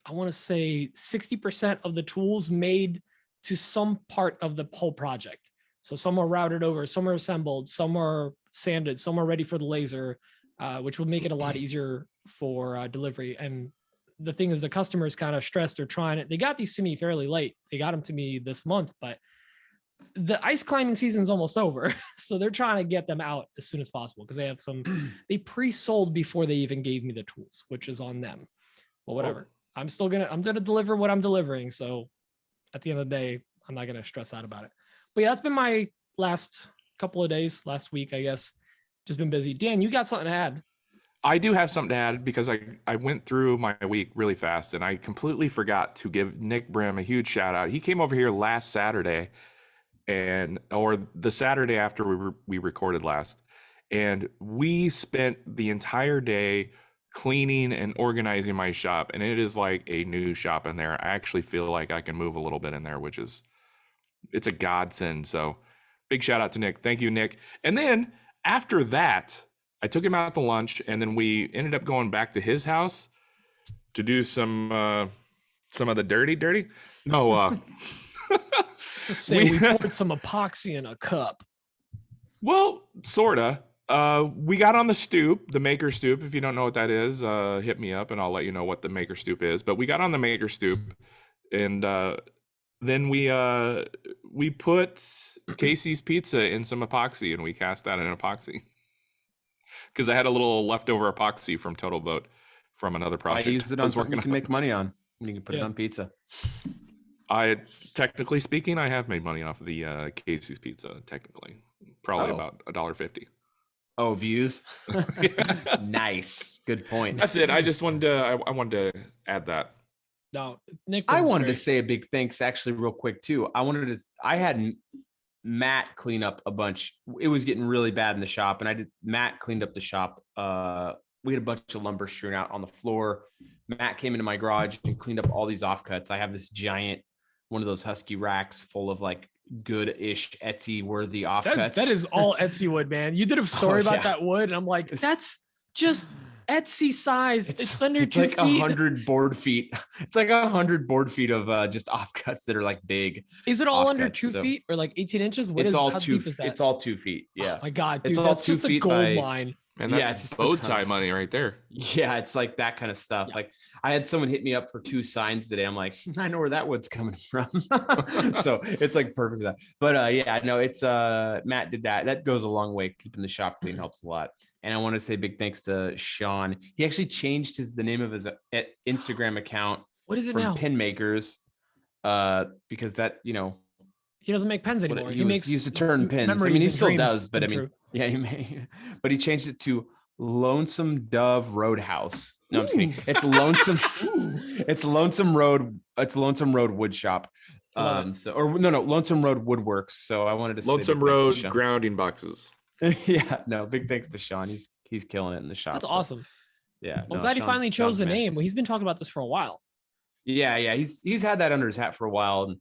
I want to say 60% of the tools made to some part of the whole project. So some are routed over, some are assembled, some are sanded, some are ready for the laser, which will make it a lot easier for delivery. And the thing is, the customers kind of stressed. They're trying it. They got these to me fairly late. They got them to me this month, but the ice climbing season's almost over. So they're trying to get them out as soon as possible because they have they pre-sold before they even gave me the tools, which is on them. Well, whatever. I'm gonna deliver what I'm delivering. So at the end of the day, I'm not gonna stress out about it. But yeah, that's been my last couple of days, last week, I guess. Just been busy. Dan, you got something to add? I do have something to add because I went through my week really fast and I completely forgot to give Nick Brim a huge shout out. He came over here last Saturday or the Saturday after we recorded last, and we spent the entire day cleaning and organizing my shop, and it is like a new shop in there. I actually feel like I can move a little bit in there, it's a godsend. So big shout out to Nick. Thank you, Nick. And then after that, I took him out to lunch, and then we ended up going back to his house to do some of the dirty. No, Just say we poured some epoxy in a cup. Well, sorta. We got on the stoop, the maker stoop. If you don't know what that is, hit me up and I'll let you know what the maker stoop is. But we got on the maker stoop, and then we put Casey's Pizza in some epoxy, and we cast that in epoxy because I had a little leftover epoxy from Total Boat from another project. I used it on something you can make money on. You can put it on pizza. Technically speaking, I have made money off of the Casey's Pizza. Technically, probably about $1.50. Oh, views. Nice. Good point. That's it. I just wanted to. I wanted to add that. No, Nick. I wanted to say a big thanks, actually, real quick too. I had Matt clean up a bunch. It was getting really bad in the shop, and Matt cleaned up the shop. We had a bunch of lumber strewn out on the floor. Matt came into my garage and cleaned up all these offcuts. I have this giant one of those Husky racks full of like good-ish Etsy worthy offcuts. That is all Etsy wood, man. You did a story about that wood, and I'm like, that's just Etsy size. It's under 2 like feet. 100 board feet. It's like 100 board feet of just offcuts that are like big. Is it all under 2 feet or like 18 inches? How deep is that? It's all 2 feet. Yeah. Oh my God, dude, it's that's just a gold mine. Man, that's bow tie money right there. Yeah, it's like that kind of stuff. Yeah. Like I had someone hit me up for 2 signs today. I'm like, I know where that wood's coming from. So it's like perfect for that. But yeah, no, it's Matt did that. That goes a long way. Keeping the shop clean helps a lot. And I want to say big thanks to Sean. He actually changed the name of his Instagram account. What is it from now? Pen Makers, because that, he doesn't make pens anymore. He used to turn pins. I mean, he still does, but I mean, yeah, he may. But he changed it to Lonesome Dove Roadhouse. No, I'm just kidding. It's Lonesome. It's Lonesome Road. It's Lonesome Road Wood Shop. Lonesome Road Woodworks. So I wanted to Lonesome Road grounding boxes. Yeah, no, big thanks to Sean. He's killing it in the shop. That's awesome. Yeah, I'm glad he finally chose a name. Well, he's been talking about this for a while. Yeah, he's had that under his hat for a while, and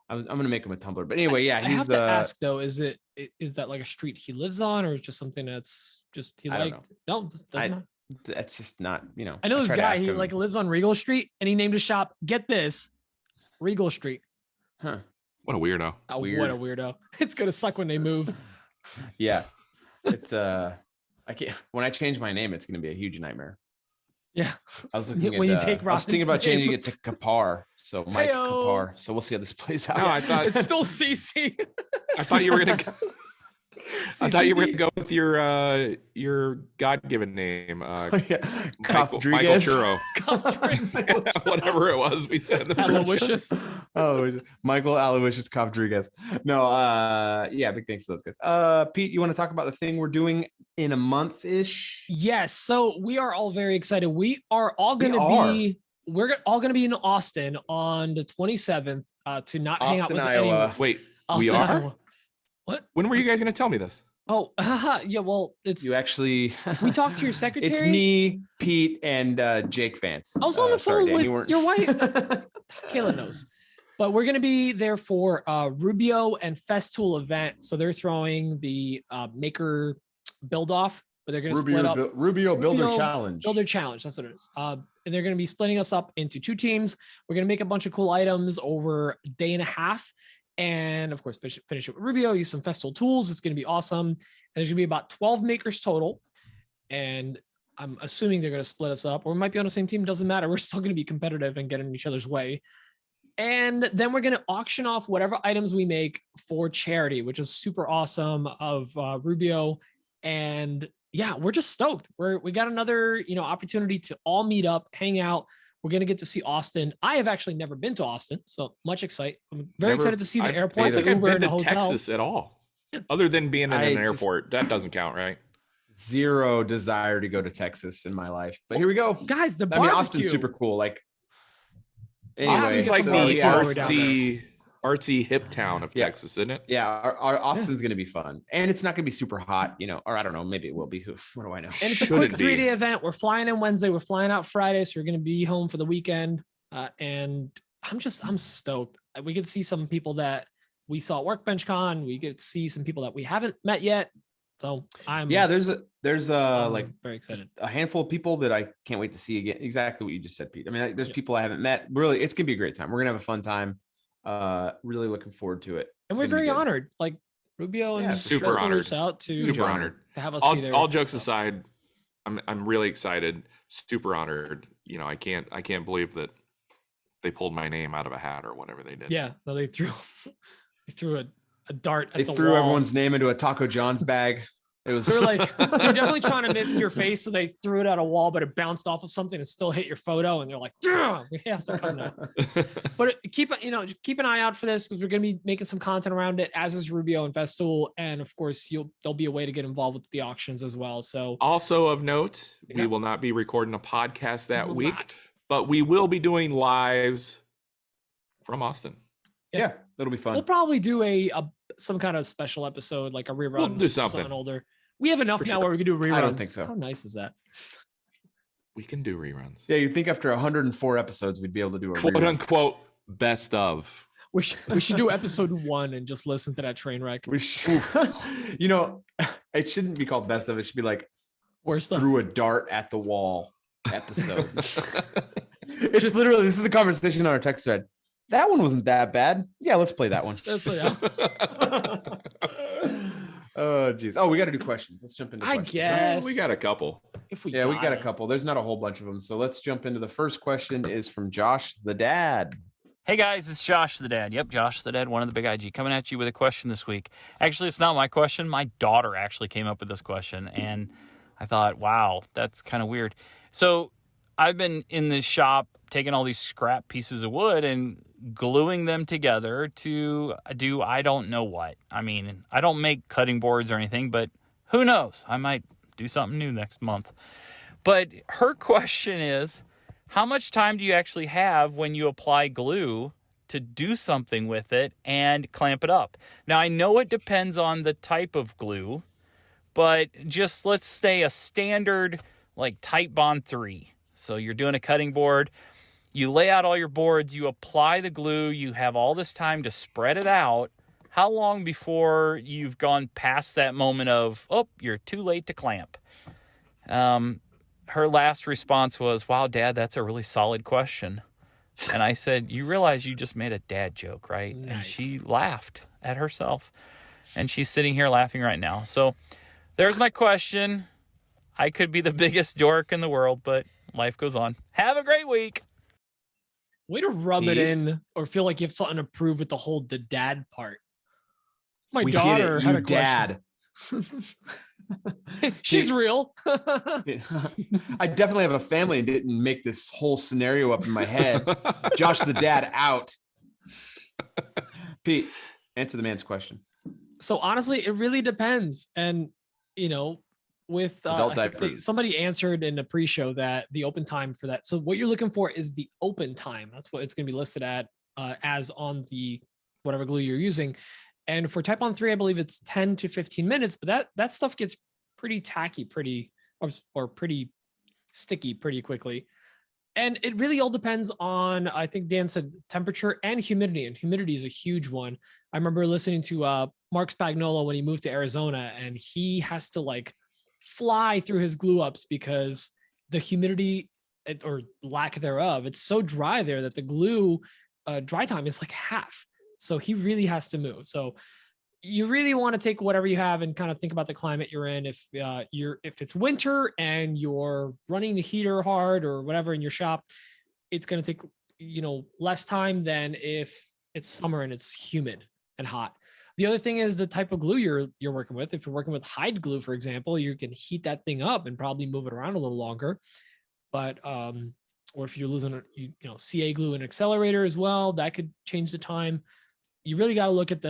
I'm gonna make him a Tumblr. But anyway, yeah, I have to ask though, is that like a street he lives on, or is just something that's just he liked? No, doesn't matter. That's just not, I know this guy. He like lives on Regal Street, and he named his shop. Get this, Regal Street. Huh? What a weirdo. What a weirdo. It's gonna suck when they move. Yeah, it's I can't. When I change my name, it's gonna be a huge nightmare. Yeah, I was looking when you take I was thinking about changing it to Kapar. So Mike Kapar. So we'll see how this plays out. No, I thought it's still CC. I thought you were gonna. I thought you were going to go with your God-given name, Oh, yeah. Michael Churro. Whatever it was we said. Aloysius. Oh, Michael Aloysius Rodriguez. No, yeah, big thanks to those guys. Pete, you want to talk about the thing we're doing in a month-ish? Yes. So we are all very excited. We're all going to be in Austin on the 27th to not hang out with Iowa. anyone. Wait, Austin, we are? Iowa. What? When were you guys going to tell me this? Oh, yeah. Well, it's You actually. we talked to your secretary. It's me, Pete, and Jake Vance. I was on the phone Dan, with your wife. Kayla knows. But we're going to be there for Rubio and Festool event. So they're throwing the maker build off, but they're going to split up. Rubio Builder Challenge. Builder Challenge. That's what it is. And they're going to be splitting us up into 2 teams. We're going to make a bunch of cool items over a day and a half. And of course, finish it with Rubio, use some Festool tools. It's going to be awesome. And there's going to be about 12 makers total. And I'm assuming they're going to split us up, or we might be on the same team. It doesn't matter. We're still going to be competitive and get in each other's way. And then we're going to auction off whatever items we make for charity, which is super awesome of Rubio. And yeah, we're just stoked. We got another, opportunity to all meet up, hang out. We're going to get to see Austin. I have actually never been to Austin, so much excited. I'm very excited to see the airport, the Uber, and the hotel. Texas at all, other than being in an airport. That doesn't count, right? Zero desire to go to Texas in my life, but here we go, guys. Barbecue. Austin's super cool. Like, anyway, Austin's like the artsy hip town of Texas, isn't it? Yeah, our Austin's going to be fun, and it's not going to be super hot, or I don't know, maybe it will be. What do I know? And it's a quick 3-day event. We're flying in Wednesday. We're flying out Friday, so we're going to be home for the weekend. And I'm stoked. We get to see some people that we saw at Workbench Con. We get to see some people that we haven't met yet. So there's like very excited. A handful of people that I can't wait to see again. Exactly what you just said, Pete. I mean, there's people I haven't met. Really, it's gonna be a great time. We're gonna have a fun time. Really looking forward to it. And we're very honored. Like Rubio and super honored. Super honored to have us be there. All jokes aside, I'm really excited. Super honored. I can't believe that they pulled my name out of a hat or whatever they did. Yeah, no, they threw a dart at the wall. They threw everyone's name into a Taco John's bag. It was they're definitely trying to miss your face, so they threw it at a wall, but it bounced off of something and still hit your photo. And they're like, "We have to come now." But keep an eye out for this, because we're going to be making some content around it, as is Rubio and Festool, and of course, there'll be a way to get involved with the auctions as well. So, also of note, we will not be recording a podcast that week, but we will be doing lives from Austin. Yeah, that'll be fun. We'll probably do some kind of special episode, like a rerun. We'll do something older. We have enough now where we can do reruns. I don't think so. How nice is that? We can do reruns. Yeah, you'd think after 104 episodes we'd be able to do a quote unquote best of. We should do episode 1 and just listen to that train wreck. We should. It shouldn't be called best of. It should be like worst threw a dart at the wall episode. It's literally, this is the conversation on our text thread. That one wasn't that bad. Yeah, let's play that one. Let's play that. Oh, geez. Oh, we got to do questions. Let's jump into questions. I guess. We got a couple. We got a couple. There's not a whole bunch of them. So let's jump into the first question. Is from Josh the Dad. Hey guys, it's Josh the Dad. Yep, Josh the Dad, one of the Big IG, coming at you with a question this week. Actually, it's not my question. My daughter actually came up with this question, and I thought, wow, that's kind of weird. So I've been in this shop taking all these scrap pieces of wood and gluing them together to do I don't know what. I mean, I don't make cutting boards or anything, but who knows? I might do something new next month. But her question is, how much time do you actually have when you apply glue to do something with it and clamp it up? Now, I know it depends on the type of glue, but just let's say a standard like Titebond 3. So you're doing a cutting board. You lay out all your boards, you apply the glue, you have all this time to spread it out. How long before you've gone past that moment of, oh, you're too late to clamp? Her last response was, wow, Dad, that's a really solid question. And I said, you realize you just made a dad joke, right? Nice. And she laughed at herself. And she's sitting here laughing right now. So there's my question. I could be the biggest dork in the world, but life goes on. Have a great week. Way to rub it in, or feel like you have something to prove with the dad part. My daughter had a question. She's real. I definitely have a family and didn't make this whole scenario up in my head. Josh the dad out. Pete, answer the man's question. So honestly, it really depends. And, with adult diapers. Somebody answered in the pre-show that the open time for that. So what you're looking for is the open time. That's what it's going to be listed at as on the whatever glue you're using. And for Type-On 3, I believe it's 10 to 15 minutes, but that stuff gets pretty tacky, or pretty sticky pretty quickly. And it really all depends on, I think Dan said, temperature and humidity. And humidity is a huge one. I remember listening to Mark Spagnuolo when he moved to Arizona, and he has to fly through his glue ups because the humidity or lack thereof, it's so dry there that the glue dry time is like half. So he really has to move. So you really want to take whatever you have and kind of think about the climate you're in. If it's winter and you're running the heater hard or whatever in your shop, it's going to take, less time than if it's summer and it's humid and hot. The other thing is the type of glue you're working with. If you're working with hide glue, for example, you can heat that thing up and probably move it around a little longer. But or if you're using CA glue and accelerator as well, that could change the time. You really got to look at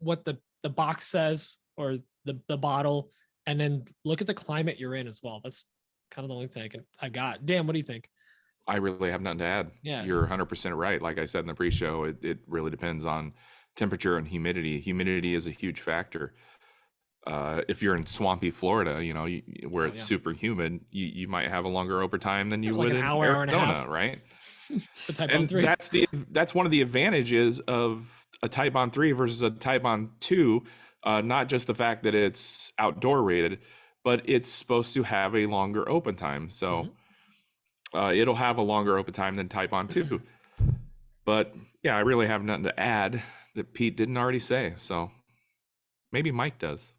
what the box says or the bottle, and then look at the climate you're in as well. That's kind of the only thing I got. Dan, what do you think? I really have nothing to add. Yeah, you're 100% right. Like I said in the pre-show, it really depends on temperature and humidity. Humidity is a huge factor. If you're in swampy Florida, where it's super humid, you might have a longer overtime than you would in Arizona, right? And that's one of the advantages of a Type-On 3 versus a Type-On 2. Not just the fact that it's outdoor rated, but it's supposed to have a longer open time. So it'll have a longer open time than Type-On 2. But yeah, I really have nothing to add that Pete didn't already say. So maybe Mike does.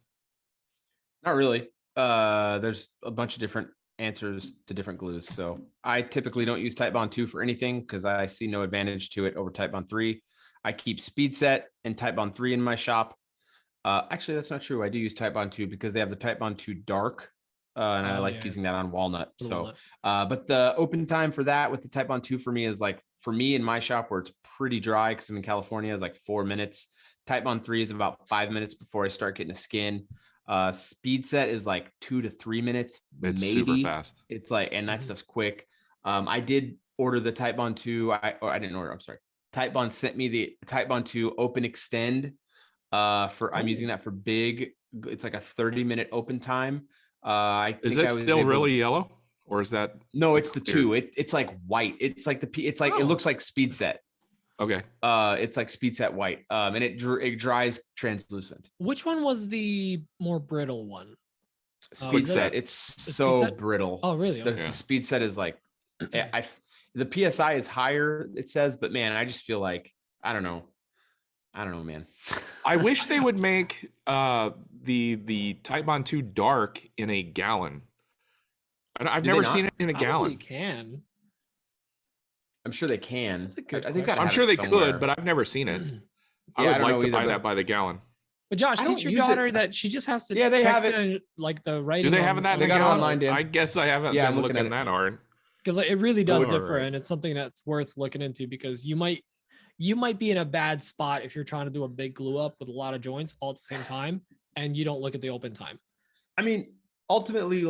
Not really. There's a bunch of different answers to different glues. So I typically don't use Type-On 2 for anything because I see no advantage to it over Type-On 3. I keep Speed Set and Type-On 3 in my shop. Actually, that's not true. I do use Type-On 2 because they have the Type-On 2 dark, and I like using that on walnut. But the open time for that with the Type-On 2 for me is for me in my shop where it's pretty dry because I'm in California is 4 minutes. Type-On 3 is about 5 minutes before I start getting a skin. Speed Set is 2 to 3 minutes. It's maybe super fast. It's and that stuff's quick. I did order the Type-On 2. I didn't order. I'm sorry. Type-On sent me the Type-On 2 Open Extend. I'm using that for big. It's a 30-minute open time. Is it still really yellow, or is that? No, it's the 2. It's white. It's it looks like Speed Set. Okay. It's like Speed Set white. And it dries translucent. Which one was the more brittle one? Speed Set. It's so brittle. Oh, really? The Speed Set is the PSI is higher, it says, but man, I just feel I don't know, man. I wish they would make the Type-On 2 dark in a gallon. I've never seen it in a gallon. You can. I'm sure they can. I'm sure they could, but I've never seen it. I would like to buy that by the gallon. But Josh, teach your daughter that she just has to. Yeah, they have it. The writing. Do they have that in a gallon? Online, I guess I haven't been looking that hard. Because it really does differ, and it's something that's worth looking into because you might be in a bad spot if you're trying to do a big glue up with a lot of joints all at the same time, and you don't look at the open time. I mean, ultimately,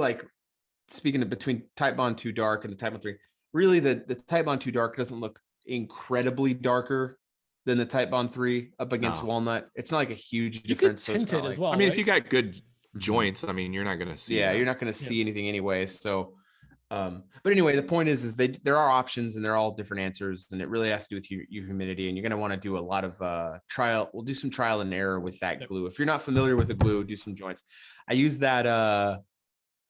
speaking of between Type-On 2 dark and the Type-On 3, really the Type-On 2 dark doesn't look incredibly darker than the Type-On 3 up against walnut. It's not a huge difference. You could tint it as well. I mean, if you got good joints, I mean, you're not going to see. Yeah, you're not going to see anything anyway. So. But anyway, the point is there are options and they're all different answers, and it really has to do with your humidity, and you're going to want to do a lot of trial. We'll do some trial and error with that glue. If you're not familiar with the glue, do some joints. I use that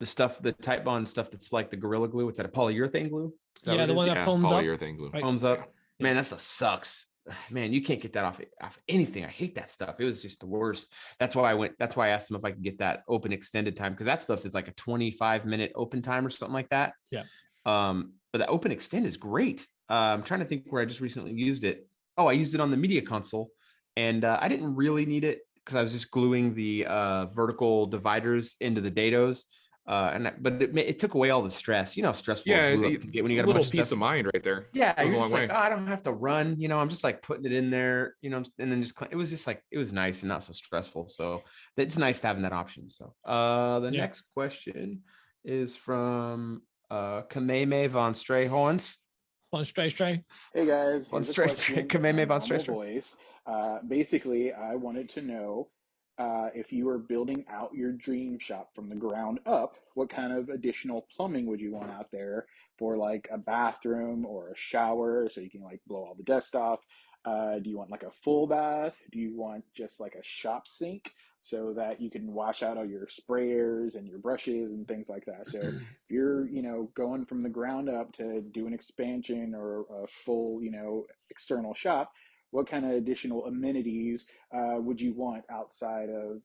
the Type-On stuff that's like the Gorilla Glue. It's a polyurethane glue. Yeah, the one that foams up. Polyurethane glue. Foams up. Man, that stuff sucks. Man, you can't get that off anything. I hate that stuff. It was just the worst. That's why I asked them if I could get that open extended time, because that stuff is a 25-minute open time or something like that. Yeah. But the open extend is great. I'm trying to think where I just recently used it. Oh, I used it on the media console, and I didn't really need it because I was just gluing the vertical dividers into the dados. But it took away all the stress. You know how stressful glue up can get when you got a little bunch of peace stuff. of mind right there. Yeah, Goes you're a just long like, way. oh, I don't have to run. You know, I'm just like putting it in there. You know, and then just it was just like it was nice and not so stressful. So it's nice having that option. So the next question is from Kimani Von Strayhorn. Von Stray. Hey guys, Von here's a Stray, question Kimani in my Von normal Strayhorn. voice. Basically, I wanted to know if you were building out your dream shop from the ground up, what kind of additional plumbing would you want out there for like a bathroom or a shower so you can like blow all the dust off? Do you want like a full bath? Do you want just like a shop sink so that you can wash out all your sprayers and your brushes and things like that? So if you're, going from the ground up to do an expansion or a full, external shop, what kind of additional amenities would you want outside of,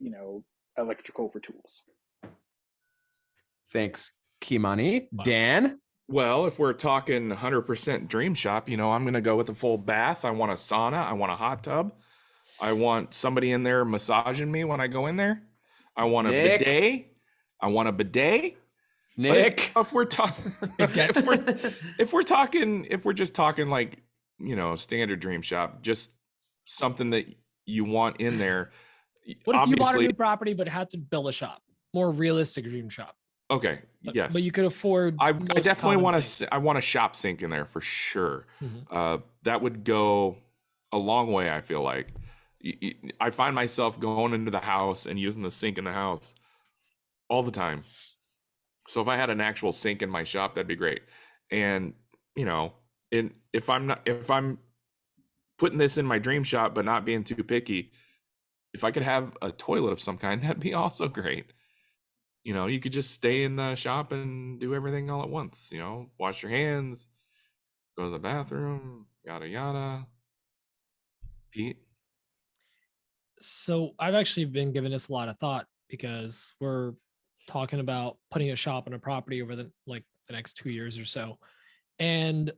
electrical for tools? Thanks, Kimani. Dan? Well, if we're talking 100% dream shop, I'm going to go with a full bath. I want a sauna. I want a hot tub. I want somebody in there massaging me when I go in there. I want a bidet. I want a bidet. Nick? If we're talking, if we're just talking like, standard dream shop, just something that you want in there. What if you bought a new property but had to build a shop? More realistic dream shop. Okay. Yes. But you could afford. I definitely want a shop sink in there for sure. Mm-hmm. That would go a long way. I feel like I find myself going into the house and using the sink in the house all the time. So if I had an actual sink in my shop, that'd be great. And if I'm putting this in my dream shop, but not being too picky, if I could have a toilet of some kind, that'd be also great. You could just stay in the shop and do everything all at once, wash your hands, go to the bathroom, yada, yada. Pete? So I've actually been giving this a lot of thought because we're talking about putting a shop on a property over the next 2 years or so. And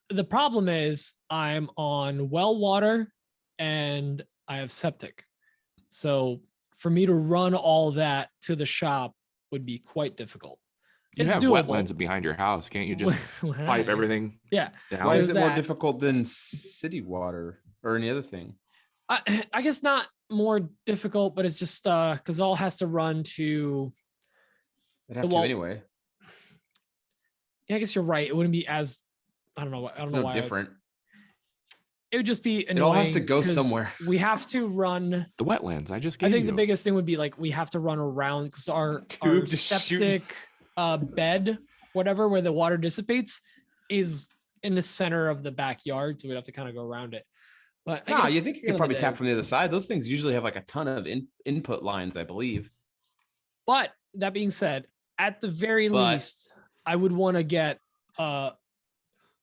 the problem is I'm on well water and I have septic. So for me to run all that to the shop would be quite difficult. You It's have doable. wetlands behind your house. Can't you just pipe everything Yeah. down? Why is it more difficult than city water or any other thing? I guess not more difficult, but it's just because all has to run to. It'd have to anyway. Yeah, I guess you're right. It wouldn't be as I don't know why different. It would just be annoying. It all has to go somewhere. We have to run the wetlands. I think the biggest thing would be we have to run around because our septic bed, whatever, where the water dissipates, is in the center of the backyard, so we'd have to kind of go around it. But you think you could probably tap from the other side? Those things usually have a ton of input lines, I believe. But that being said, at the very least, I would want to get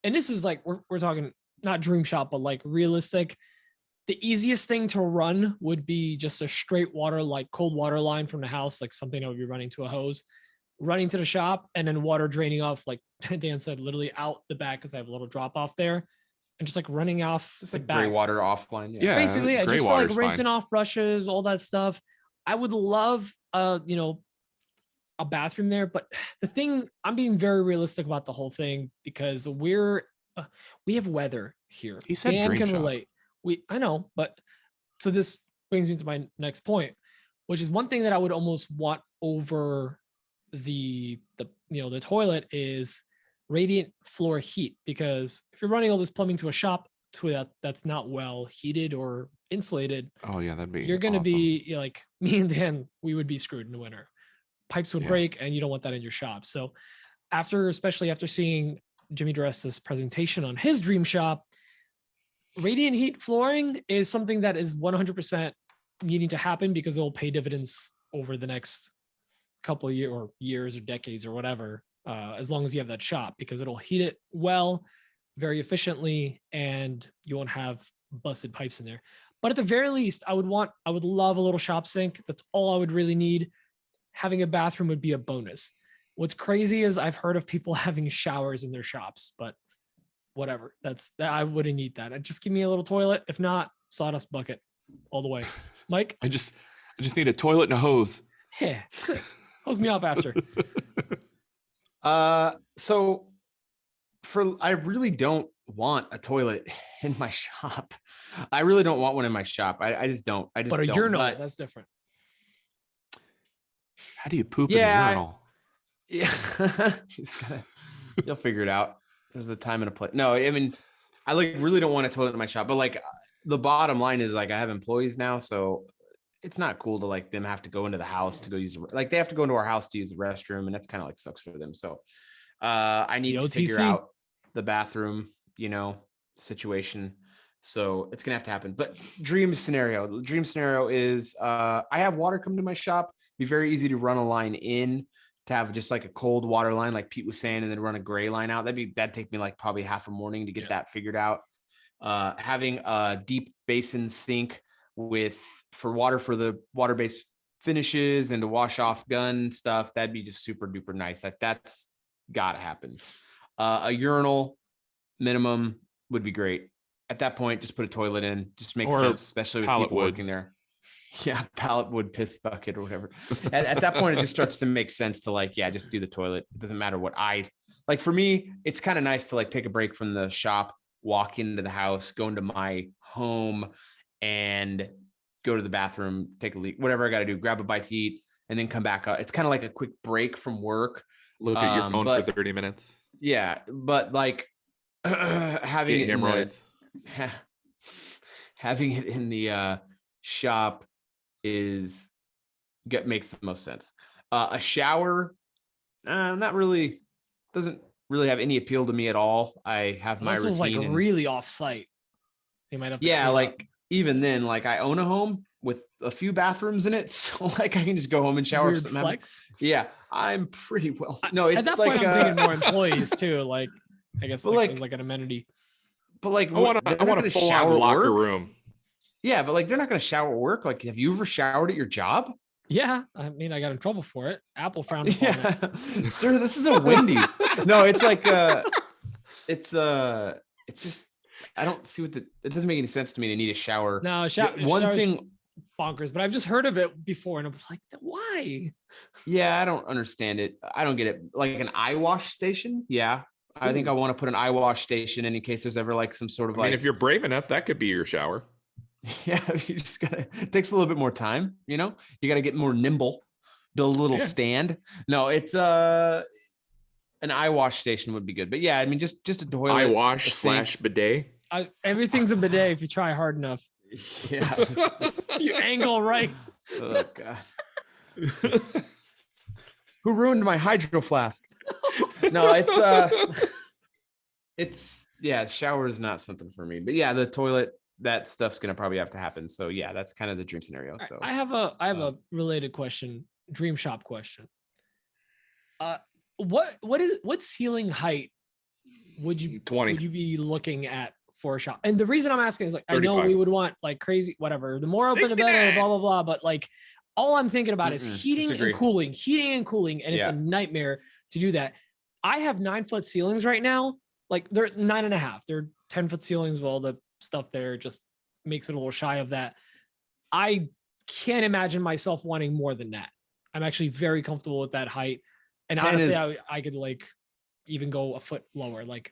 and this is we're talking not dream shop, but realistic. The easiest thing to run would be just a straight water, cold water line from the house, something that would be running to a hose, running to the shop, and then water draining off, like Dan said, literally out the back because I have a little drop off there, and just running off. It's gray water offline. Yeah, basically, just for rinsing off brushes, all that stuff. I would love, a bathroom there, but the thing, I'm being very realistic about the whole thing because we have weather here. He said Dan dream can shop. relate. I know, but so this brings me to my next point, which is one thing that I would almost want over the toilet is radiant floor heat, because if you're running all this plumbing to a shop that's not well heated or insulated, oh yeah, you're going to be me and Dan, we would be screwed in the winter. Pipes would break, and you don't want that in your shop. So especially after seeing Jimmy DeResta's presentation on his dream shop, radiant heat flooring is something that is 100% needing to happen because it will pay dividends over the next couple of years or decades or whatever, as long as you have that shop, because it'll heat it well, very efficiently, and you won't have busted pipes in there. But at the very least, I would love a little shop sink. That's all I would really need. Having a bathroom would be a bonus. What's crazy is I've heard of people having showers in their shops, but whatever. I wouldn't need that. Just give me a little toilet. If not, sawdust bucket all the way. Mike? I just need a toilet and a hose. Yeah, hose me off after. So I really don't want a toilet in my shop. I really don't want one in my shop. I just don't. But a don't. urinal, But, that's different. How do you poop in a urinal? Yeah. You'll figure it out. There's a time and a place. No, I mean, I really don't want a toilet in my shop, but the bottom line is I have employees now, so it's not cool to them have to go into the house to go use they have to go into our house to use the restroom, and that's kind of sucks for them. So I need to figure out the bathroom, situation. So it's gonna have to happen. But the dream scenario is I have water come to my shop. Be very easy to run a line in, to have just a cold water line, like Pete was saying, and then run a gray line out. That'd take me probably half a morning to get that figured out. Having a deep basin sink for water for the water-based finishes and to wash off gun stuff, that'd be just super duper nice. That's gotta happen. A urinal minimum would be great. At that point, just put a toilet in. Just makes sense, especially with people working there. Yeah, pallet wood, piss bucket, or whatever. At that point, it just starts to make sense to just do the toilet. It doesn't matter what for me, it's kind of nice to take a break from the shop, walk into the house, go into my home, and go to the bathroom, take a leak, whatever I got to do, grab a bite to eat, and then come back up. It's kind of like a quick break from work. Look at your phone for 30 minutes. Yeah, but having it hemorrhoids. Having it in the shop makes the most sense. A shower, not really, doesn't really have any appeal to me at all. I have my routine. Was really off-site. They might have to even then, I own a home with a few bathrooms in it, so I can just go home and shower. Weird flex. Yeah, I'm pretty well. No, it's at that point, I'm thinking more employees too. I guess it's an amenity. But I want a full-on locker room. Yeah, but they're not going to shower at work. Have you ever showered at your job? Yeah, I mean, I got in trouble for it. Apple frowned upon it. Sir, this is a Wendy's. No, it's it's just, I don't see it doesn't make any sense to me to need a shower. No, one thing bonkers, but I've just heard of it before, and I'm like, why? Yeah, I don't understand it. I don't get it. An eye wash station. Yeah. I think I want to put an eye wash station in case there's ever some sort of if you're brave enough, that could be your shower. Yeah, you just it takes a little bit more time, you got to get more nimble, build a little stand. No, it's an eye wash station would be good. But yeah, I mean, just a toilet. Eye wash / bidet. Everything's a bidet if you try hard enough. Yeah. You angle right. Oh God. Who ruined my hydro flask? No, shower is not something for me. But yeah, the toilet, that stuff's gonna probably have to happen. So yeah, that's kind of the dream scenario. So I have a related question, dream shop question. What ceiling height would you 20 would you be looking at for a shop? And the reason I'm asking is 35. I know we would want crazy, whatever. The more open the better, blah blah blah. But all I'm thinking about is heating and cooling, and it's a nightmare to do that. I have 9-foot ceilings right now. They're 9.5. They're 10-foot ceilings. Well, the stuff there just makes it a little shy of that. I can't imagine myself wanting more than that. I'm actually very comfortable with that height. And honestly, I could even go a foot lower, 8.5.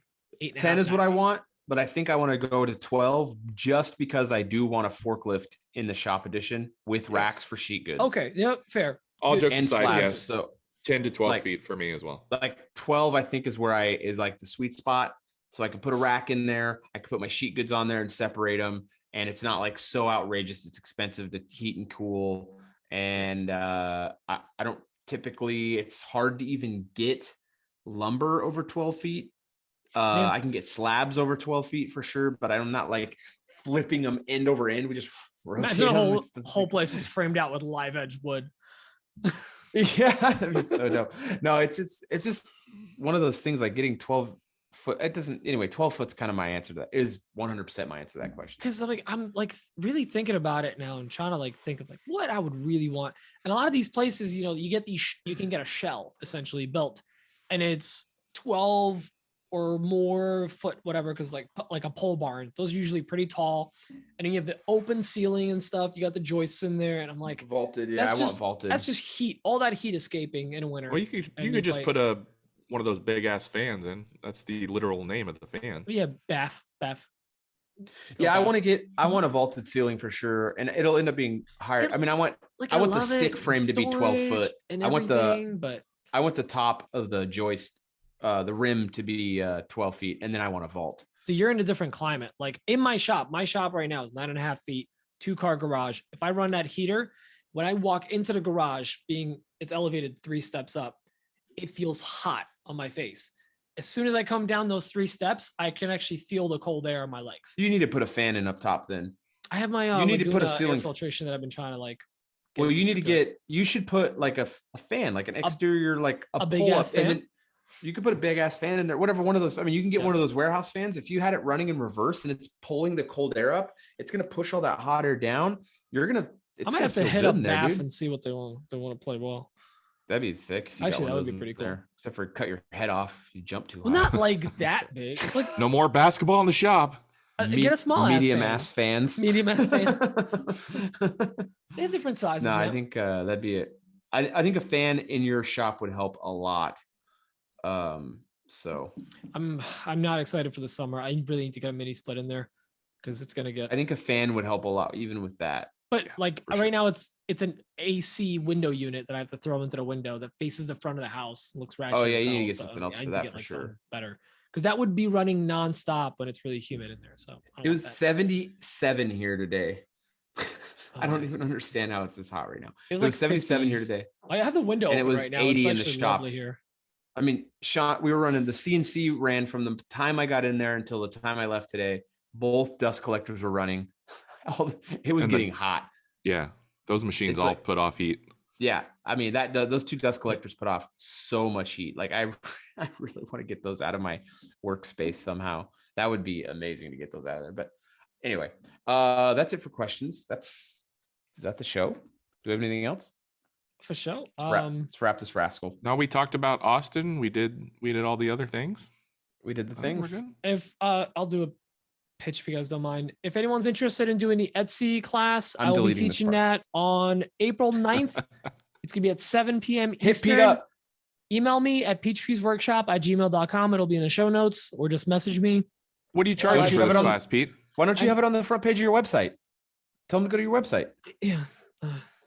10 is what I want, but I think I want to go to 12 just because I do want a forklift in the shop edition with racks for sheet goods. Okay. Yep. Fair. All jokes and aside, slabs. yes. So 10 to 12 feet for me as well. 12, I think is where is the sweet spot. So I can put a rack in there. I can put my sheet goods on there and separate them. And it's not so outrageous. It's expensive to heat and cool. And I don't typically, it's hard to even get lumber over 12 feet. I can get slabs over 12 feet for sure, but I'm not flipping them end over end. We just rotate them. The whole place is framed out with live edge wood. Yeah, that'd be so dope. No, it's just one of those things getting 12 foot. It doesn't anyway. 12 foot's kind of my answer to that. Is 100% my answer to that question. Because I'm really thinking about it now and trying to think of what I would really want. And a lot of these places, you get you can get a shell essentially built, and it's 12 or more foot, whatever, because like a pole barn, those are usually pretty tall. And then you have the open ceiling and stuff. You got the joists in there, and I'm like, vaulted. Yeah, I want vaulted. That's just heat, all that heat escaping in winter. Well, you could just put one of those big ass fans in. That's the literal name of the fan. Yeah, bath. Yeah, I want a vaulted ceiling for sure, and it'll end up being higher. I mean, I want the stick frame to be 12 foot. I want the top of the joist, the rim to be 12 feet, and then I want a vault. So you're in a different climate. Like in my shop right now is 9.5 feet, 2-car garage. If I run that heater, when I walk into the garage, it's elevated 3 steps up, it feels hot on my face. As soon as I come down those 3 steps, I can actually feel the cold air on my legs. You need to put a fan in up top then. I have my you need to put a ceiling filtration that I've been trying to like. Well, you should put like a fan, like an exterior, like a big ass fan. And then you could put a big ass fan in there, whatever one of those. I mean, you can get one of those warehouse fans. If you had it running in reverse and it's pulling the cold air up, it's going to push all that hot air down. I might have to hit up BAF and see what they want to play ball. That'd be sick. Actually, that would be pretty cool. There. Except for cut your head off if you jump too high. Well, not like that big. Like, no more basketball in the shop. Get a small medium ass fans. Medium ass fans. They have different sizes. No, I think that'd be it. I think a fan in your shop would help a lot. So I'm not excited for the summer. I really need to get a mini split in there because it's gonna get. I think a fan would help a lot, even with that. But right now it's an AC window unit that I have to throw into the window that faces the front of the house. Looks ratchet. Oh yeah, you need to get something else for that for sure. Better, because that would be running nonstop when it's really humid in there. So it was 77 here today. I don't even understand how it's this hot right now. It was 77 here today. I have the window and open it was right now. 80 it's in the shop here. I mean, Sean, we were running the CNC ran from the time I got in there until the time I left today. Both dust collectors were running. It was getting hot. Yeah, those machines all put off heat. Yeah, I mean those 2 dust collectors put off so much heat. Like I really want to get those out of my workspace somehow. That would be amazing to get those out of there. But anyway, that's it for questions. Is that the show? Do we have anything else? For sure. Let's wrap this rascal. No, we talked about Austin. We did all the other things. We did the things. If I'll do a pitch if you guys don't mind. If anyone's interested in doing the Etsy class, I will be teaching that on April 9th. It's gonna be at 7 p.m. Eastern. Hit Pete up. Email me at peachtreesworkshop@gmail.com. It'll be in the show notes, or just message me. What do you charge for this class, Pete? Why don't you have it on the front page of your website? Tell them to go to your website. Yeah.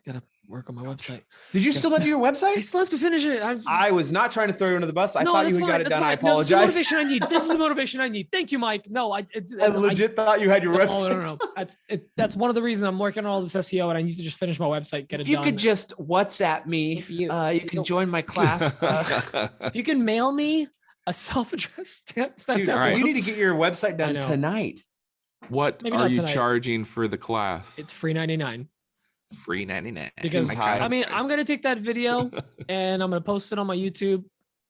Gotta work on my website. Did you still not do your website? I still have to finish it. I was not trying to throw you under the bus. I thought you had got it done. I apologize. No, this is the motivation I need. This is the motivation I need. Thank you, Mike. No, I legit thought you had your website. No. That's one of the reasons I'm working on all this SEO, and I need to just finish my website, get it done. If you could just WhatsApp me, you can join my class. If you can mail me a self-addressed stamp. You need to get your website done tonight. What are you charging for the class? It's free $99. Free $99. Because I mean, I'm gonna take that video and I'm gonna post it on my YouTube,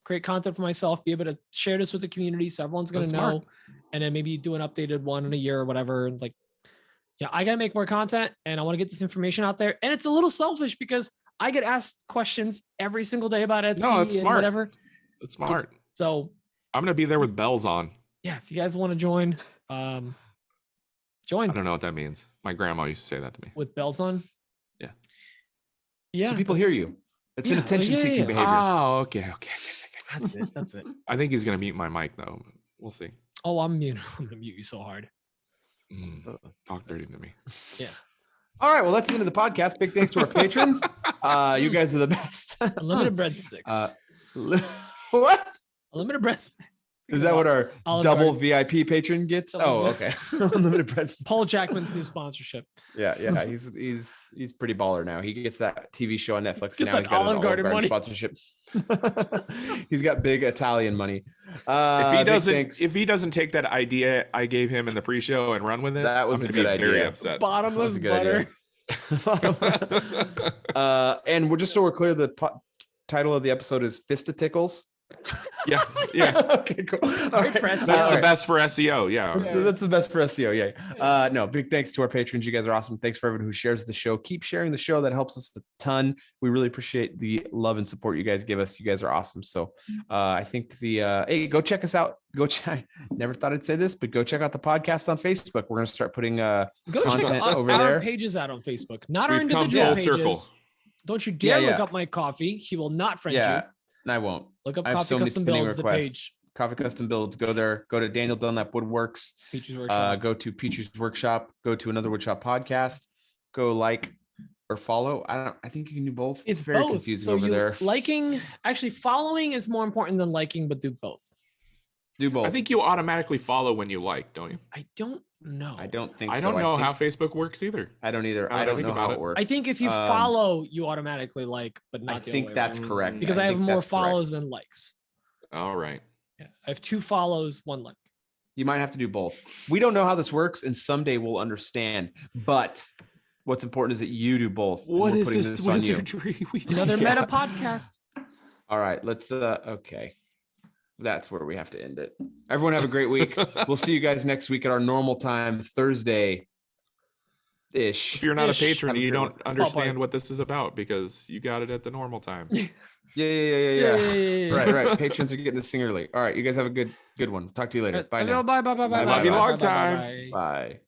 create content for myself, be able to share this with the community so everyone's gonna know, and then maybe do an updated one in a year or whatever. Like, yeah, I gotta make more content and I want to get this information out there. And it's a little selfish because I get asked questions every single day about Etsy and smart. Whatever. It's smart. So I'm gonna be there with bells on. Yeah, if you guys want to join, join. I don't know what that means. My grandma used to say that to me. With bells on. Yeah. Yeah. So people hear you. It's an attention-seeking behavior. Oh, okay. That's it. I think he's gonna mute my mic though. We'll see. Oh, I'm gonna mute you so hard. Talk dirty to me. Yeah. All right. Well, that's the end of the podcast. Big thanks to our patrons. You guys are the best. Unlimited breadsticks. What? Unlimited breadsticks. Is that what our double VIP patron gets? Oh, okay. Unlimited breadsticks. Paul Jackman's new sponsorship. Yeah. He's pretty baller now. He gets that TV show on Netflix. Now he's got Olive Garden sponsorship. He's got big Italian money. If he doesn't take that idea I gave him in the pre-show and run with it, that was a good idea. Very upset. Bottomless butter. And we're clear. The title of the episode is Fista Tickles. Yeah, yeah. Okay, cool. All right. That's the best for SEO. Yeah. That's the best for SEO. Yeah. No, big thanks to our patrons. You guys are awesome. Thanks for everyone who shares the show. Keep sharing the show. That helps us a ton. We really appreciate the love and support you guys give us. You guys are awesome. So I think hey, go check us out. Never thought I'd say this, but go check out the podcast on Facebook. We're going to start putting content over there. Our pages out on Facebook, not our individual pages. Circle. Don't you dare look up Mike Coffee. He will not friend you. I won't. Look up Coffee Custom Builds, the page. Coffee Custom Builds. Go there. Go to Daniel Dunlap Woodworks. Peaches Workshop. Go to Peaches Workshop. Go to Another Woodshop Podcast. Go like or follow. I think you can do both. It's very both. confusing over there. Following is more important than liking, but do both. Do both. I think you automatically follow when you like, don't you? I don't know. I don't think so. I don't know how Facebook works either. I don't either. I don't know how it works. I think if you follow, you automatically like, but not the other way around. That's correct. Because I have more follows than likes. All right. Yeah, I have 2 follows, 1 like. You might have to do both. We don't know how this works, and someday we'll understand. But what's important is that you do both. What is this wizardry? Another meta podcast. All right, let's. Okay. That's where we have to end it. Everyone have a great week. We'll see you guys next week at our normal time, Thursday-ish. If you're not a patron, you don't understand what this is about because you got it at the normal time. Yeah. Right. Patrons are getting this thing early. All right, you guys have a good one. Talk to you later. Bye now. Bye. Love you long time. Bye.